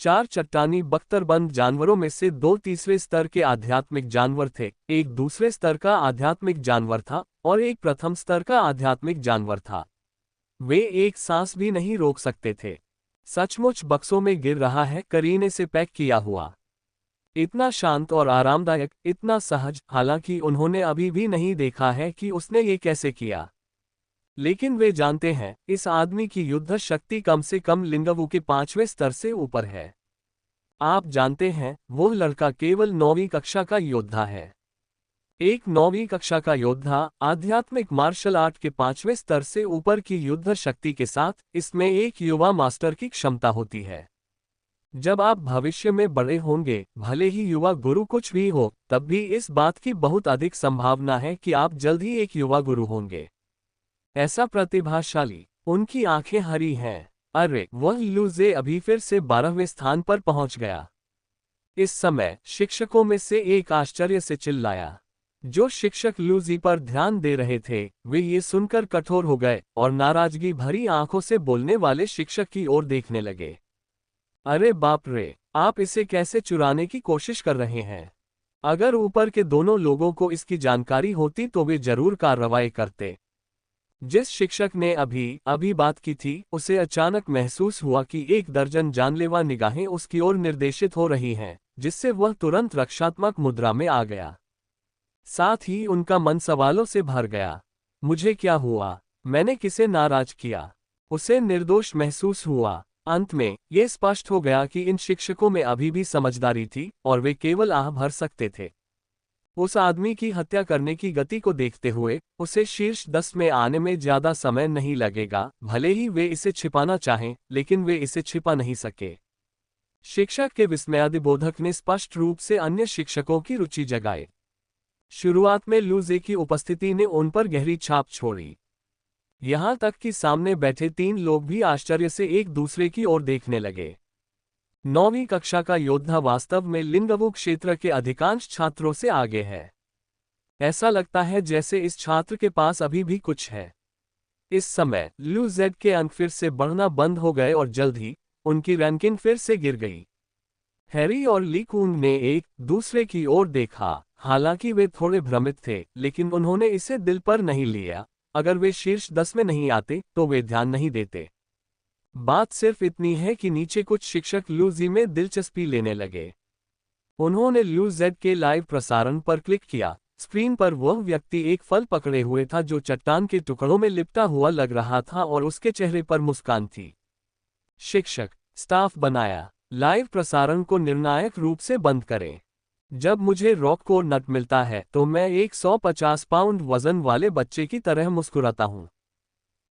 4 चट्टानी बख्तरबंद जानवरों में से 2 तीसरे स्तर के आध्यात्मिक जानवर थे, एक दूसरे स्तर का आध्यात्मिक जानवर था और एक प्रथम स्तर का आध्यात्मिक जानवर था। वे एक सांस भी नहीं रोक सकते थे। सचमुच बक्सों में गिर रहा है, करीने से पैक किया हुआ। इतना शांत और आरामदायक, इतना सहज। हालांकि उन्होंने अभी भी नहीं देखा है कि उसने ये कैसे किया, लेकिन वे जानते हैं इस आदमी की युद्ध शक्ति कम से कम लिंगवू के 5वें स्तर से ऊपर है। आप जानते हैं, वो लड़का केवल 9वीं कक्षा का योद्धा है। एक 9वीं कक्षा का योद्धा आध्यात्मिक मार्शल आर्ट के 5वें स्तर से ऊपर की युद्ध शक्ति के साथ, इसमें एक युवा मास्टर की क्षमता होती है। जब आप भविष्य में बड़े होंगे, भले ही युवा गुरु कुछ भी हो, तब भी इस बात की बहुत अधिक संभावना है कि आप जल्द ही एक युवा गुरु होंगे। ऐसा प्रतिभाशाली। उनकी आंखें हरी हैं। अरे, वह लूजे अभी फिर से 12वें स्थान पर पहुंच गया। इस समय शिक्षकों में से एक आश्चर्य से चिल्लाया। जो शिक्षक लूजी पर ध्यान दे रहे थे, वे ये सुनकर कठोर हो गए और नाराजगी भरी आंखों से बोलने वाले शिक्षक की ओर देखने लगे। अरे बाप रे, आप इसे कैसे चुराने की कोशिश कर रहे हैं? अगर ऊपर के दोनों लोगों को इसकी जानकारी होती तो वे जरूर कार्रवाई करते। जिस शिक्षक ने अभी बात की थी, उसे अचानक महसूस हुआ कि 1 दर्जन जानलेवा निगाहें उसकी ओर निर्देशित हो रही हैं, जिससे वह तुरंत रक्षात्मक मुद्रा में आ गया। साथ ही उनका मन सवालों से भर गया। मुझे क्या हुआ? मैंने किसे नाराज किया? उसे निर्दोष महसूस हुआ। अंत में यह स्पष्ट हो गया कि इन शिक्षकों में अभी भी समझदारी थी और वे केवल आह भर सकते थे। उस आदमी की हत्या करने की गति को देखते हुए, उसे शीर्ष 10 में आने में ज्यादा समय नहीं लगेगा। भले ही वे इसे छिपाना चाहें, लेकिन वे इसे छिपा नहीं सके। शिक्षक के विस्मयादिबोधक ने स्पष्ट रूप से अन्य शिक्षकों की रुचि जगाई। शुरुआत में लूजे की उपस्थिति ने उन पर गहरी छाप छोड़ी। यहां तक कि सामने बैठे 3 लोग भी आश्चर्य से एक दूसरे की ओर देखने लगे। 9वीं कक्षा का योद्धा वास्तव में लिंगवू क्षेत्र के अधिकांश छात्रों से आगे है। ऐसा लगता है जैसे इस छात्र के पास अभी भी कुछ है। इस समय लू जेड के अंक फिर से बढ़ना बंद हो गए और जल्द ही उनकी रैंकिंग फिर से गिर गई। हैरी और ली कुंग ने एक दूसरे की ओर देखा। हालांकि वे थोड़े भ्रमित थे, लेकिन उन्होंने इसे दिल पर नहीं लिया। अगर वे शीर्ष 10 में नहीं आते तो वे ध्यान नहीं देते। बात सिर्फ इतनी है कि नीचे कुछ शिक्षक लूजी में दिलचस्पी लेने लगे। उन्होंने लूजेड के लाइव प्रसारण पर क्लिक किया। स्क्रीन पर वह व्यक्ति एक फल पकड़े हुए था जो चट्टान के टुकड़ों में लिपटा हुआ लग रहा था और उसके चेहरे पर मुस्कान थी। शिक्षक स्टाफ बनाया। लाइव प्रसारण को निर्णायक रूप से बंद करें। जब मुझे रॉक को नट मिलता है तो मैं एक 150 पाउंड वजन वाले बच्चे की तरह मुस्कुराता हूं।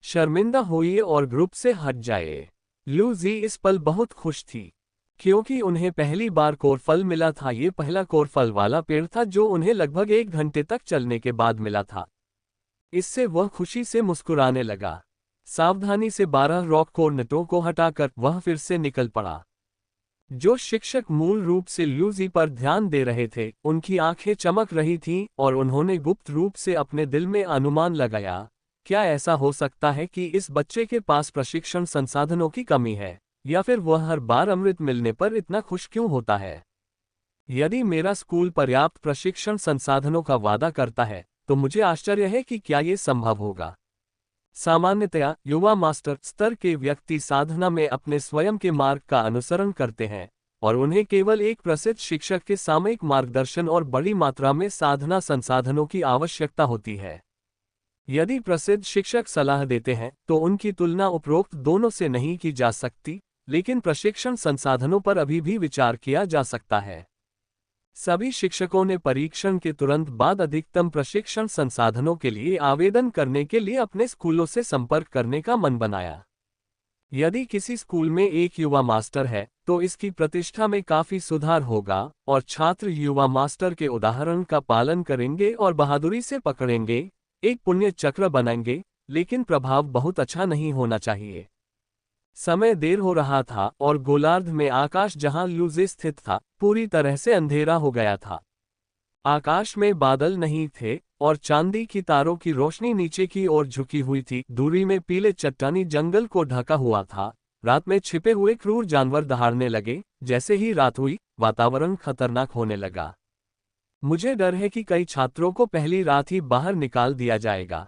शर्मिंदा होइए और ग्रुप से हट जाइए। लूजी इस पल बहुत खुश थी, क्योंकि उन्हें पहली बार कोरफल मिला था। ये पहला कोरफल वाला पेड़ था जो उन्हें लगभग 1 घंटे तक चलने के बाद मिला था। इससे वह खुशी से मुस्कुराने लगा। सावधानी से 12 रॉक कोर्नेटों को हटाकर वह फिर से निकल पड़ा। जो शिक्षक मूल रूप से लूजी पर ध्यान दे रहे थे, उनकी आंखें चमक रही थीं और उन्होंने गुप्त रूप से अपने दिल में अनुमान लगाया, क्या ऐसा हो सकता है कि इस बच्चे के पास प्रशिक्षण संसाधनों की कमी है, या फिर वह हर बार अमृत मिलने पर इतना खुश क्यों होता है? यदि मेरा स्कूल पर्याप्त प्रशिक्षण संसाधनों का वादा करता है, तो मुझे आश्चर्य है कि क्या ये संभव होगा। सामान्यतया युवा मास्टर स्तर के व्यक्ति साधना में अपने स्वयं के मार्ग का अनुसरण करते हैं और उन्हें केवल एक प्रसिद्ध शिक्षक के सामयिक मार्गदर्शन और बड़ी मात्रा में साधना संसाधनों की आवश्यकता होती है। यदि प्रसिद्ध शिक्षक सलाह देते हैं तो उनकी तुलना उपरोक्त दोनों से नहीं की जा सकती, लेकिन प्रशिक्षण संसाधनों पर अभी भी विचार किया जा सकता है। सभी शिक्षकों ने परीक्षण के तुरंत बाद अधिकतम प्रशिक्षण संसाधनों के लिए आवेदन करने के लिए अपने स्कूलों से संपर्क करने का मन बनाया। यदि किसी स्कूल में एक युवा मास्टर है तो इसकी प्रतिष्ठा में काफी सुधार होगा और छात्र युवा मास्टर के उदाहरण का पालन करेंगे और बहादुरी से पकड़ेंगे, एक पुण्य चक्र बनाएंगे, लेकिन प्रभाव बहुत अच्छा नहीं होना चाहिए। समय देर हो रहा था और गोलार्ध में आकाश जहां लूजी स्थित था पूरी तरह से अंधेरा हो गया था। आकाश में बादल नहीं थे और चांदी की तारों की रोशनी नीचे की ओर झुकी हुई थी। दूरी में पीले चट्टानी जंगल को ढका हुआ था। रात में छिपे हुए क्रूर जानवर दहाड़ने लगे। जैसे ही रात हुई, वातावरण खतरनाक होने लगा। मुझे डर है कि कई छात्रों को पहली रात ही बाहर निकाल दिया जाएगा।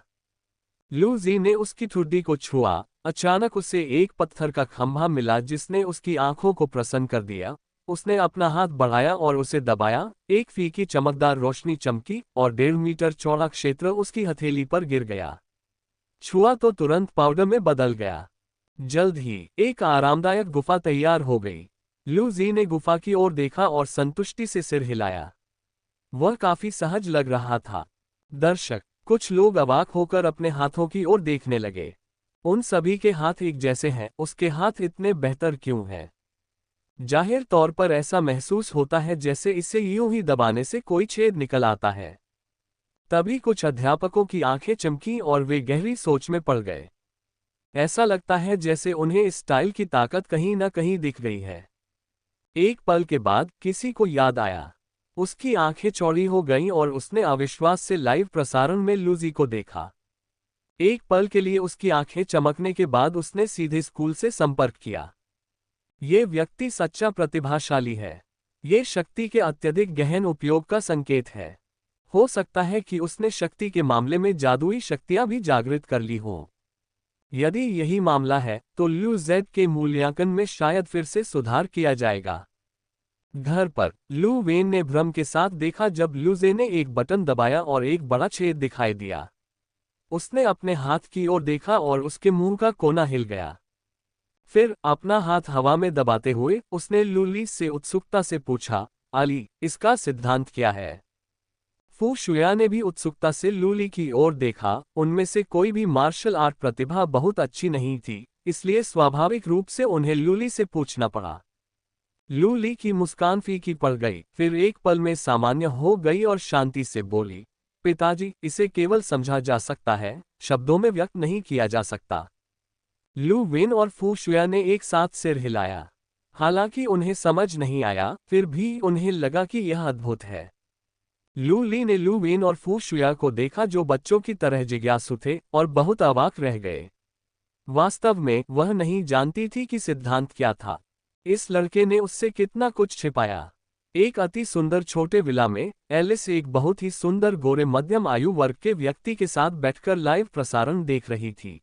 लूजी ने उसकी ठुड्डी को छुआ। अचानक उसे एक पत्थर का खंभा मिला जिसने उसकी आंखों को प्रसन्न कर दिया। उसने अपना हाथ बढ़ाया और उसे दबाया। एक फीकी चमकदार रोशनी चमकी और 1.5 मीटर चौड़ा क्षेत्र उसकी हथेली पर गिर गया। छुआ तो तुरंत पाउडर में बदल गया। जल्द ही एक आरामदायक गुफा तैयार हो गई। लूजी ने गुफा की ओर देखा और संतुष्टि से सिर हिलाया। वह काफी सहज लग रहा था। दर्शक कुछ लोग अवाक होकर अपने हाथों की ओर देखने लगे। उन सभी के हाथ एक जैसे हैं, उसके हाथ इतने बेहतर क्यों हैं? जाहिर तौर पर ऐसा महसूस होता है जैसे इसे यूं ही दबाने से कोई छेद निकल आता है। तभी कुछ अध्यापकों की आंखें चमकी और वे गहरी सोच में पड़ गए। ऐसा लगता है जैसे उन्हें इस स्टाइल की ताकत कहीं न कहीं दिख गई है। एक पल के बाद किसी को याद आया। उसकी आंखें चौड़ी हो गईं और उसने अविश्वास से लाइव प्रसारण में लूजी को देखा। एक पल के लिए उसकी आंखें चमकने के बाद उसने सीधे स्कूल से संपर्क किया। ये व्यक्ति सच्चा प्रतिभाशाली है। ये शक्ति के अत्यधिक गहन उपयोग का संकेत है। हो सकता है कि उसने शक्ति के मामले में जादुई शक्तियां भी जागृत कर ली हों। यदि यही मामला है तो लूजेड के मूल्यांकन में शायद फिर से सुधार किया जाएगा। घर पर लू वेन ने भ्रम के साथ देखा जब लूजे ने एक बटन दबाया और एक बड़ा छेद दिखाई दिया। उसने अपने हाथ की ओर देखा और उसके मुंह का कोना हिल गया। फिर अपना हाथ हवा में दबाते हुए उसने लूली से उत्सुकता से पूछा, आली, इसका सिद्धांत क्या है? फू शुया ने भी उत्सुकता से लूली की ओर देखा। उनमें से कोई भी मार्शल आर्ट प्रतिभा बहुत अच्छी नहीं थी, इसलिए स्वाभाविक रूप से उन्हें लूली से पूछना पड़ा। लूली की मुस्कान फीकी पड़ गई, फिर एक पल में सामान्य हो गई और शांति से बोली, पिताजी, इसे केवल समझा जा सकता है, शब्दों में व्यक्त नहीं किया जा सकता। लू वेन और फू शुया ने एक साथ सिर हिलाया। हालांकि उन्हें समझ नहीं आया, फिर भी उन्हें लगा कि यह अद्भुत है। लू ली ने लू वेन और फू शुया को देखा जो बच्चों की तरह जिज्ञासु थे और बहुत अवाक रह गए। वास्तव में वह नहीं जानती थी कि सिद्धांत क्या था। इस लड़के ने उससे कितना कुछ छिपाया। एक अति सुंदर छोटे विला में एलिस एक बहुत ही सुंदर गोरे मध्यम आयु वर्ग के व्यक्ति के साथ बैठकर लाइव प्रसारण देख रही थी।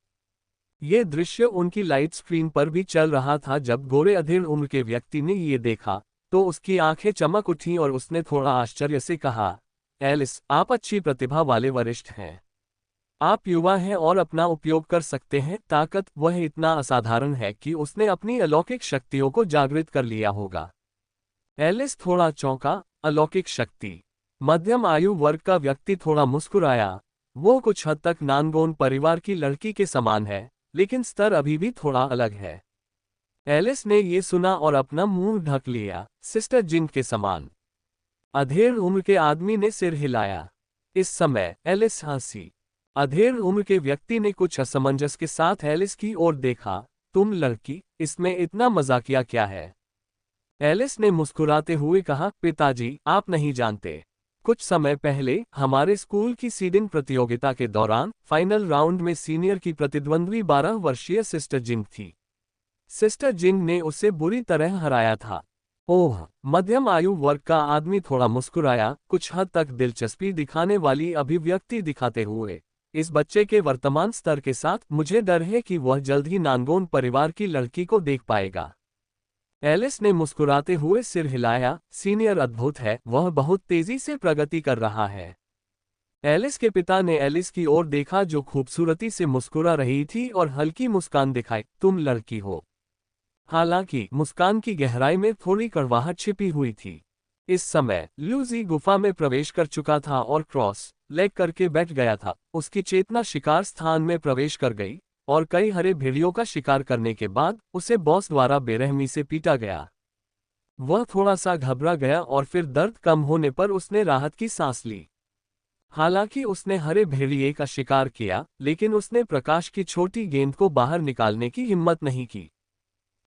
ये दृश्य उनकी लाइट स्क्रीन पर भी चल रहा था। जब गोरे अधेड़ उम्र के व्यक्ति ने ये देखा तो उसकी आंखें चमक उठी और उसने थोड़ा आश्चर्य से कहा, एलिस, आप अच्छी प्रतिभा वाले वरिष्ठ हैं। आप युवा हैं और अपना उपयोग कर सकते हैं। ताकत वह इतना असाधारण है कि उसने अपनी अलौकिक शक्तियों को जागृत कर लिया होगा। एलिस थोड़ा चौंका। अलौकिक शक्ति? मध्यम आयु वर्ग का व्यक्ति थोड़ा मुस्कुराया। वो कुछ हद तक नानगोन परिवार की लड़की के समान है, लेकिन स्तर अभी भी थोड़ा अलग है। एलिस ने ये सुना और अपना मुंह ढक लिया। सिस्टर जिन के समान? अधेड़ उम्र के आदमी ने सिर हिलाया। इस समय एलिस हंसी। अधेड़ उम्र के व्यक्ति ने कुछ असमंजस के साथ एलिस की ओर देखा। तुम लड़की, इसमें इतना मजाकिया क्या है? एलिस ने मुस्कुराते हुए कहा, पिताजी, आप नहीं जानते। कुछ समय पहले हमारे स्कूल की सीडिंग प्रतियोगिता के दौरान फाइनल राउंड में सीनियर की प्रतिद्वंद्वी 12 वर्षीय सिस्टर जिंग थी। सिस्टर जिंग ने उसे बुरी तरह हराया था। ओह! मध्यम आयु वर्ग का आदमी थोड़ा मुस्कुराया, कुछ हद तक दिलचस्पी दिखाने वाली अभिव्यक्ति दिखाते हुए। इस बच्चे के वर्तमान स्तर के साथ मुझे डर है कि वह जल्द ही नानगोन परिवार की लड़की को देख पाएगा। एलिस ने मुस्कुराते हुए सिर हिलाया। सीनियर अद्भुत है, वह बहुत तेजी से प्रगति कर रहा है। एलिस के पिता ने एलिस की ओर देखा जो खूबसूरती से मुस्कुरा रही थी और हल्की मुस्कान दिखाई। तुम लड़की हो। हालांकि मुस्कान की गहराई में थोड़ी कड़वाहट छिपी हुई थी। इस समय लूजी गुफा में प्रवेश कर चुका था और क्रॉस लेग करके बैठ गया था। उसकी चेतना शिकार स्थान में प्रवेश कर गई और कई हरे भेड़ियों का शिकार करने के बाद उसे बॉस द्वारा बेरहमी से पीटा गया। वह थोड़ा सा घबरा गया और फिर दर्द कम होने पर उसने राहत की सांस ली। हालांकि उसने हरे भेड़िए का शिकार किया, लेकिन उसने प्रकाश की छोटी गेंद को बाहर निकालने की हिम्मत नहीं की।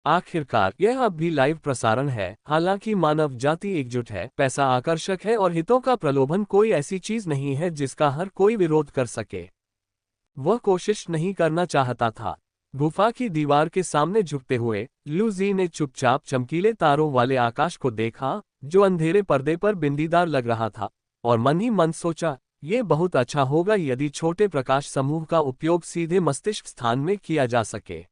आखिरकार यह अब भी लाइव प्रसारण है। हालांकि मानव जाति एकजुट है, पैसा आकर्षक है और हितों का प्रलोभन कोई ऐसी चीज नहीं है जिसका हर कोई विरोध कर सके। वह कोशिश नहीं करना चाहता था। गुफा की दीवार के सामने झुकते हुए लूजी ने चुपचाप चमकीले तारों वाले आकाश को देखा जो अंधेरे पर्दे पर बिंदीदार लग रहा था, और मन ही मन सोचा, ये बहुत अच्छा होगा यदि छोटे प्रकाश समूह का उपयोग सीधे मस्तिष्क स्थान में किया जा सके,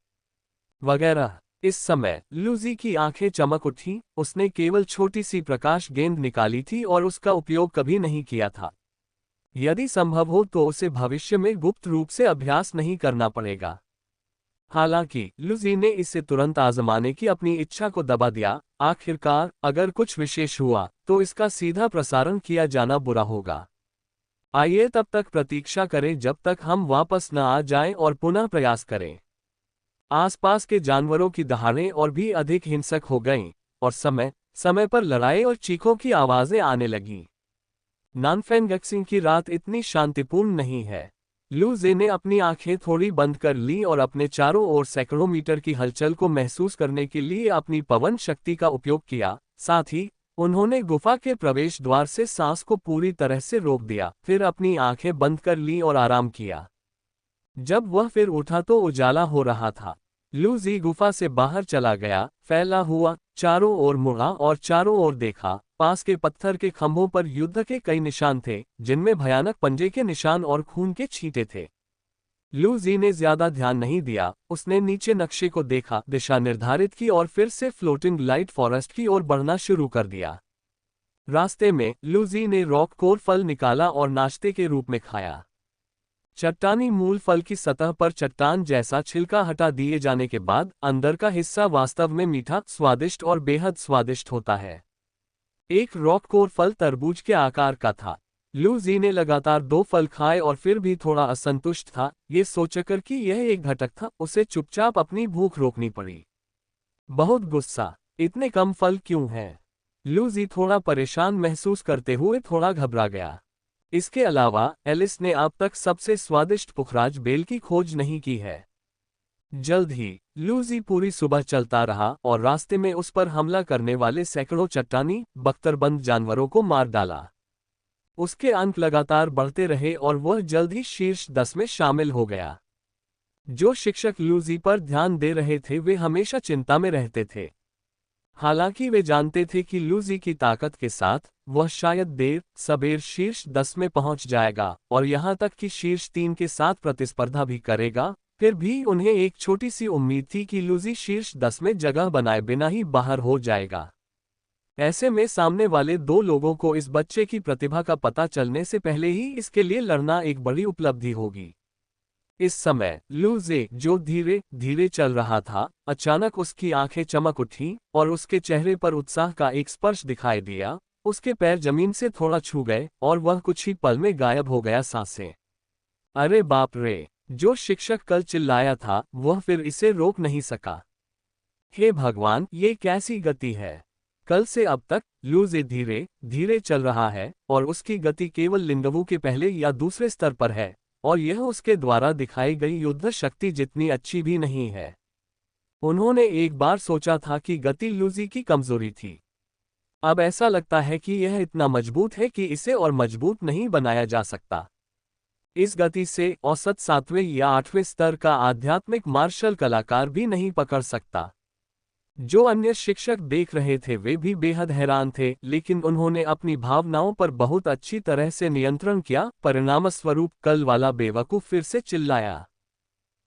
वगैरह। इस समय लूजी की आंखें चमक उठीं। उसने केवल छोटी सी प्रकाश गेंद निकाली थी और उसका उपयोग कभी नहीं किया था। यदि संभव हो तो उसे भविष्य में गुप्त रूप से अभ्यास नहीं करना पड़ेगा। हालांकि लूजी ने इसे तुरंत आजमाने की अपनी इच्छा को दबा दिया। आखिरकार अगर कुछ विशेष हुआ तो इसका सीधा प्रसारण किया जाना बुरा होगा। आइए तब तक प्रतीक्षा करें जब तक हम वापस न आ जाएं और पुनः प्रयास करें। आसपास के जानवरों की दहाड़ें और भी अधिक हिंसक हो गईं और समय समय पर लड़ाई और चीखों की आवाजें आने लगीं। नानफेंगक्सिंग की रात इतनी शांतिपूर्ण नहीं है। लूजे ने अपनी आंखें थोड़ी बंद कर लीं और अपने चारों ओर सैकड़ों मीटर की हलचल को महसूस करने के लिए अपनी पवन शक्ति का उपयोग किया। साथ ही उन्होंने गुफा के प्रवेश द्वार से सांस को पूरी तरह से रोक दिया, फिर अपनी आंखें बंद कर लीं और आराम किया। जब वह फिर उठा तो उजाला हो रहा था। लूजी गुफा से बाहर चला गया, फैला हुआ, चारों ओर मुड़ा और चारों ओर देखा। पास के पत्थर के खंभों पर युद्ध के कई निशान थे, जिनमें भयानक पंजे के निशान और खून के छींटे थे। लूजी ने ज्यादा ध्यान नहीं दिया। उसने नीचे नक्शे को देखा, दिशा निर्धारित की और फिर से फ्लोटिंग लाइट फॉरेस्ट की ओर बढ़ना शुरू कर दिया। रास्ते में लूजी ने रॉक कोर फल निकाला और नाश्ते के रूप में खाया। चट्टानी मूल फल की सतह पर चट्टान जैसा छिलका हटा दिए जाने के बाद अंदर का हिस्सा वास्तव में मीठा, स्वादिष्ट और बेहद स्वादिष्ट होता है। एक रॉक कोर फल तरबूज के आकार का था। लूजी ने लगातार 2 फल खाए और फिर भी थोड़ा असंतुष्ट था। ये सोचकर कि यह एक घटक था, उसे चुपचाप अपनी भूख रोकनी पड़ी। बहुत गुस्सा, इतने कम फल क्यों हैं? लूजी थोड़ा परेशान महसूस करते हुए थोड़ा घबरा गया। इसके अलावा एलिस ने अब तक सबसे स्वादिष्ट पुखराज बेल की खोज नहीं की है। जल्द ही लूजी पूरी सुबह चलता रहा और रास्ते में उस पर हमला करने वाले सैकड़ों चट्टानी बख्तरबंद जानवरों को मार डाला। उसके अंक लगातार बढ़ते रहे और वह जल्द ही शीर्ष 10 में शामिल हो गया। जो शिक्षक लूजी पर ध्यान दे रहे थे वे हमेशा चिंता में रहते थे। हालांकि वे जानते थे कि लूजी की ताकत के साथ वह शायद देर सबेर शीर्ष 10 में पहुंच जाएगा और यहां तक कि शीर्ष 3 के साथ प्रतिस्पर्धा भी करेगा। फिर भी उन्हें एक छोटी सी उम्मीद थी कि लूजी शीर्ष 10 में जगह बनाए बिना ही बाहर हो जाएगा। ऐसे में सामने वाले दो लोगों को इस बच्चे की प्रतिभा का पता चलने से पहले ही इसके लिए लड़ना एक बड़ी उपलब्धि होगी। इस समय लूजे, जो धीरे धीरे चल रहा था, अचानक उसकी आंखें चमक उठी और उसके चेहरे पर उत्साह का एक स्पर्श दिखाई दिया। उसके पैर जमीन से थोड़ा छू गए और वह कुछ ही पल में गायब हो गया। सांसें। अरे बाप रे! जो शिक्षक कल चिल्लाया था वह फिर इसे रोक नहीं सका। हे भगवान, ये कैसी गति है! कल से अब तक लूजे धीरे धीरे चल रहा है और उसकी गति केवल लिंगवू के पहले या दूसरे स्तर पर है, और यह उसके द्वारा दिखाई गई युद्ध शक्ति जितनी अच्छी भी नहीं है। उन्होंने एक बार सोचा था कि गति लूजी की कमजोरी थी। अब ऐसा लगता है कि यह इतना मजबूत है कि इसे और मजबूत नहीं बनाया जा सकता। इस गति से औसत 7वें या 8वें स्तर का आध्यात्मिक मार्शल कलाकार भी नहीं पकड़ सकता। जो अन्य शिक्षक देख रहे थे वे भी बेहद हैरान थे, लेकिन उन्होंने अपनी भावनाओं पर बहुत अच्छी तरह से नियंत्रण किया। परिणामस्वरूप कल वाला बेवकूफ फिर से चिल्लाया,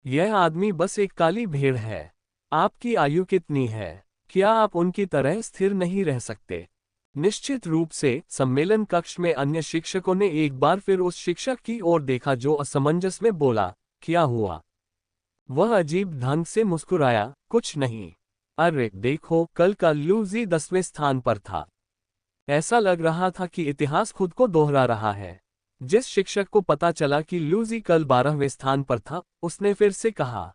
यह आदमी बस एक काली भेड़ है। आपकी आयु कितनी है? क्या आप उनकी तरह स्थिर नहीं रह सकते? निश्चित रूप से सम्मेलन कक्ष में अन्य शिक्षकों ने एक बार फिर उस शिक्षक की ओर देखा जो असमंजस में बोला, क्या हुआ? वह अजीब ढंग से मुस्कुराया, कुछ नहीं। अरे देखो, कल का लूजी 10वें स्थान पर था। ऐसा लग रहा था कि इतिहास खुद को दोहरा रहा है। जिस शिक्षक को पता चला कि लूजी कल 12वें स्थान पर था, उसने फिर से कहा।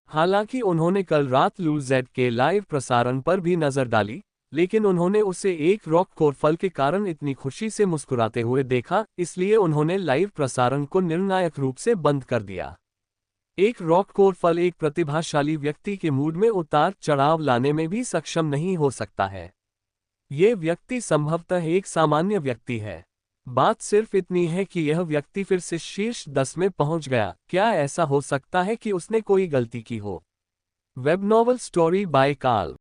हालांकि उन्होंने कल रात लूजेड के लाइव प्रसारण पर भी नजर डाली, लेकिन उन्होंने उसे एक रॉक कोर फल के कारण इतनी खुशी से मुस्कुराते हुए देखा, इसलिए उन्होंने लाइव प्रसारण को निर्णायक रूप से बंद कर दिया। एक रॉक कोर फल एक प्रतिभाशाली व्यक्ति के मूड में उतार चढ़ाव लाने में भी सक्षम नहीं हो सकता है। ये व्यक्ति संभवतः एक सामान्य व्यक्ति है। बात सिर्फ इतनी है कि यह व्यक्ति फिर से शीर्ष 10 में पहुंच गया। क्या ऐसा हो सकता है कि उसने कोई गलती की हो? वेब नॉवल स्टोरी बाय काल।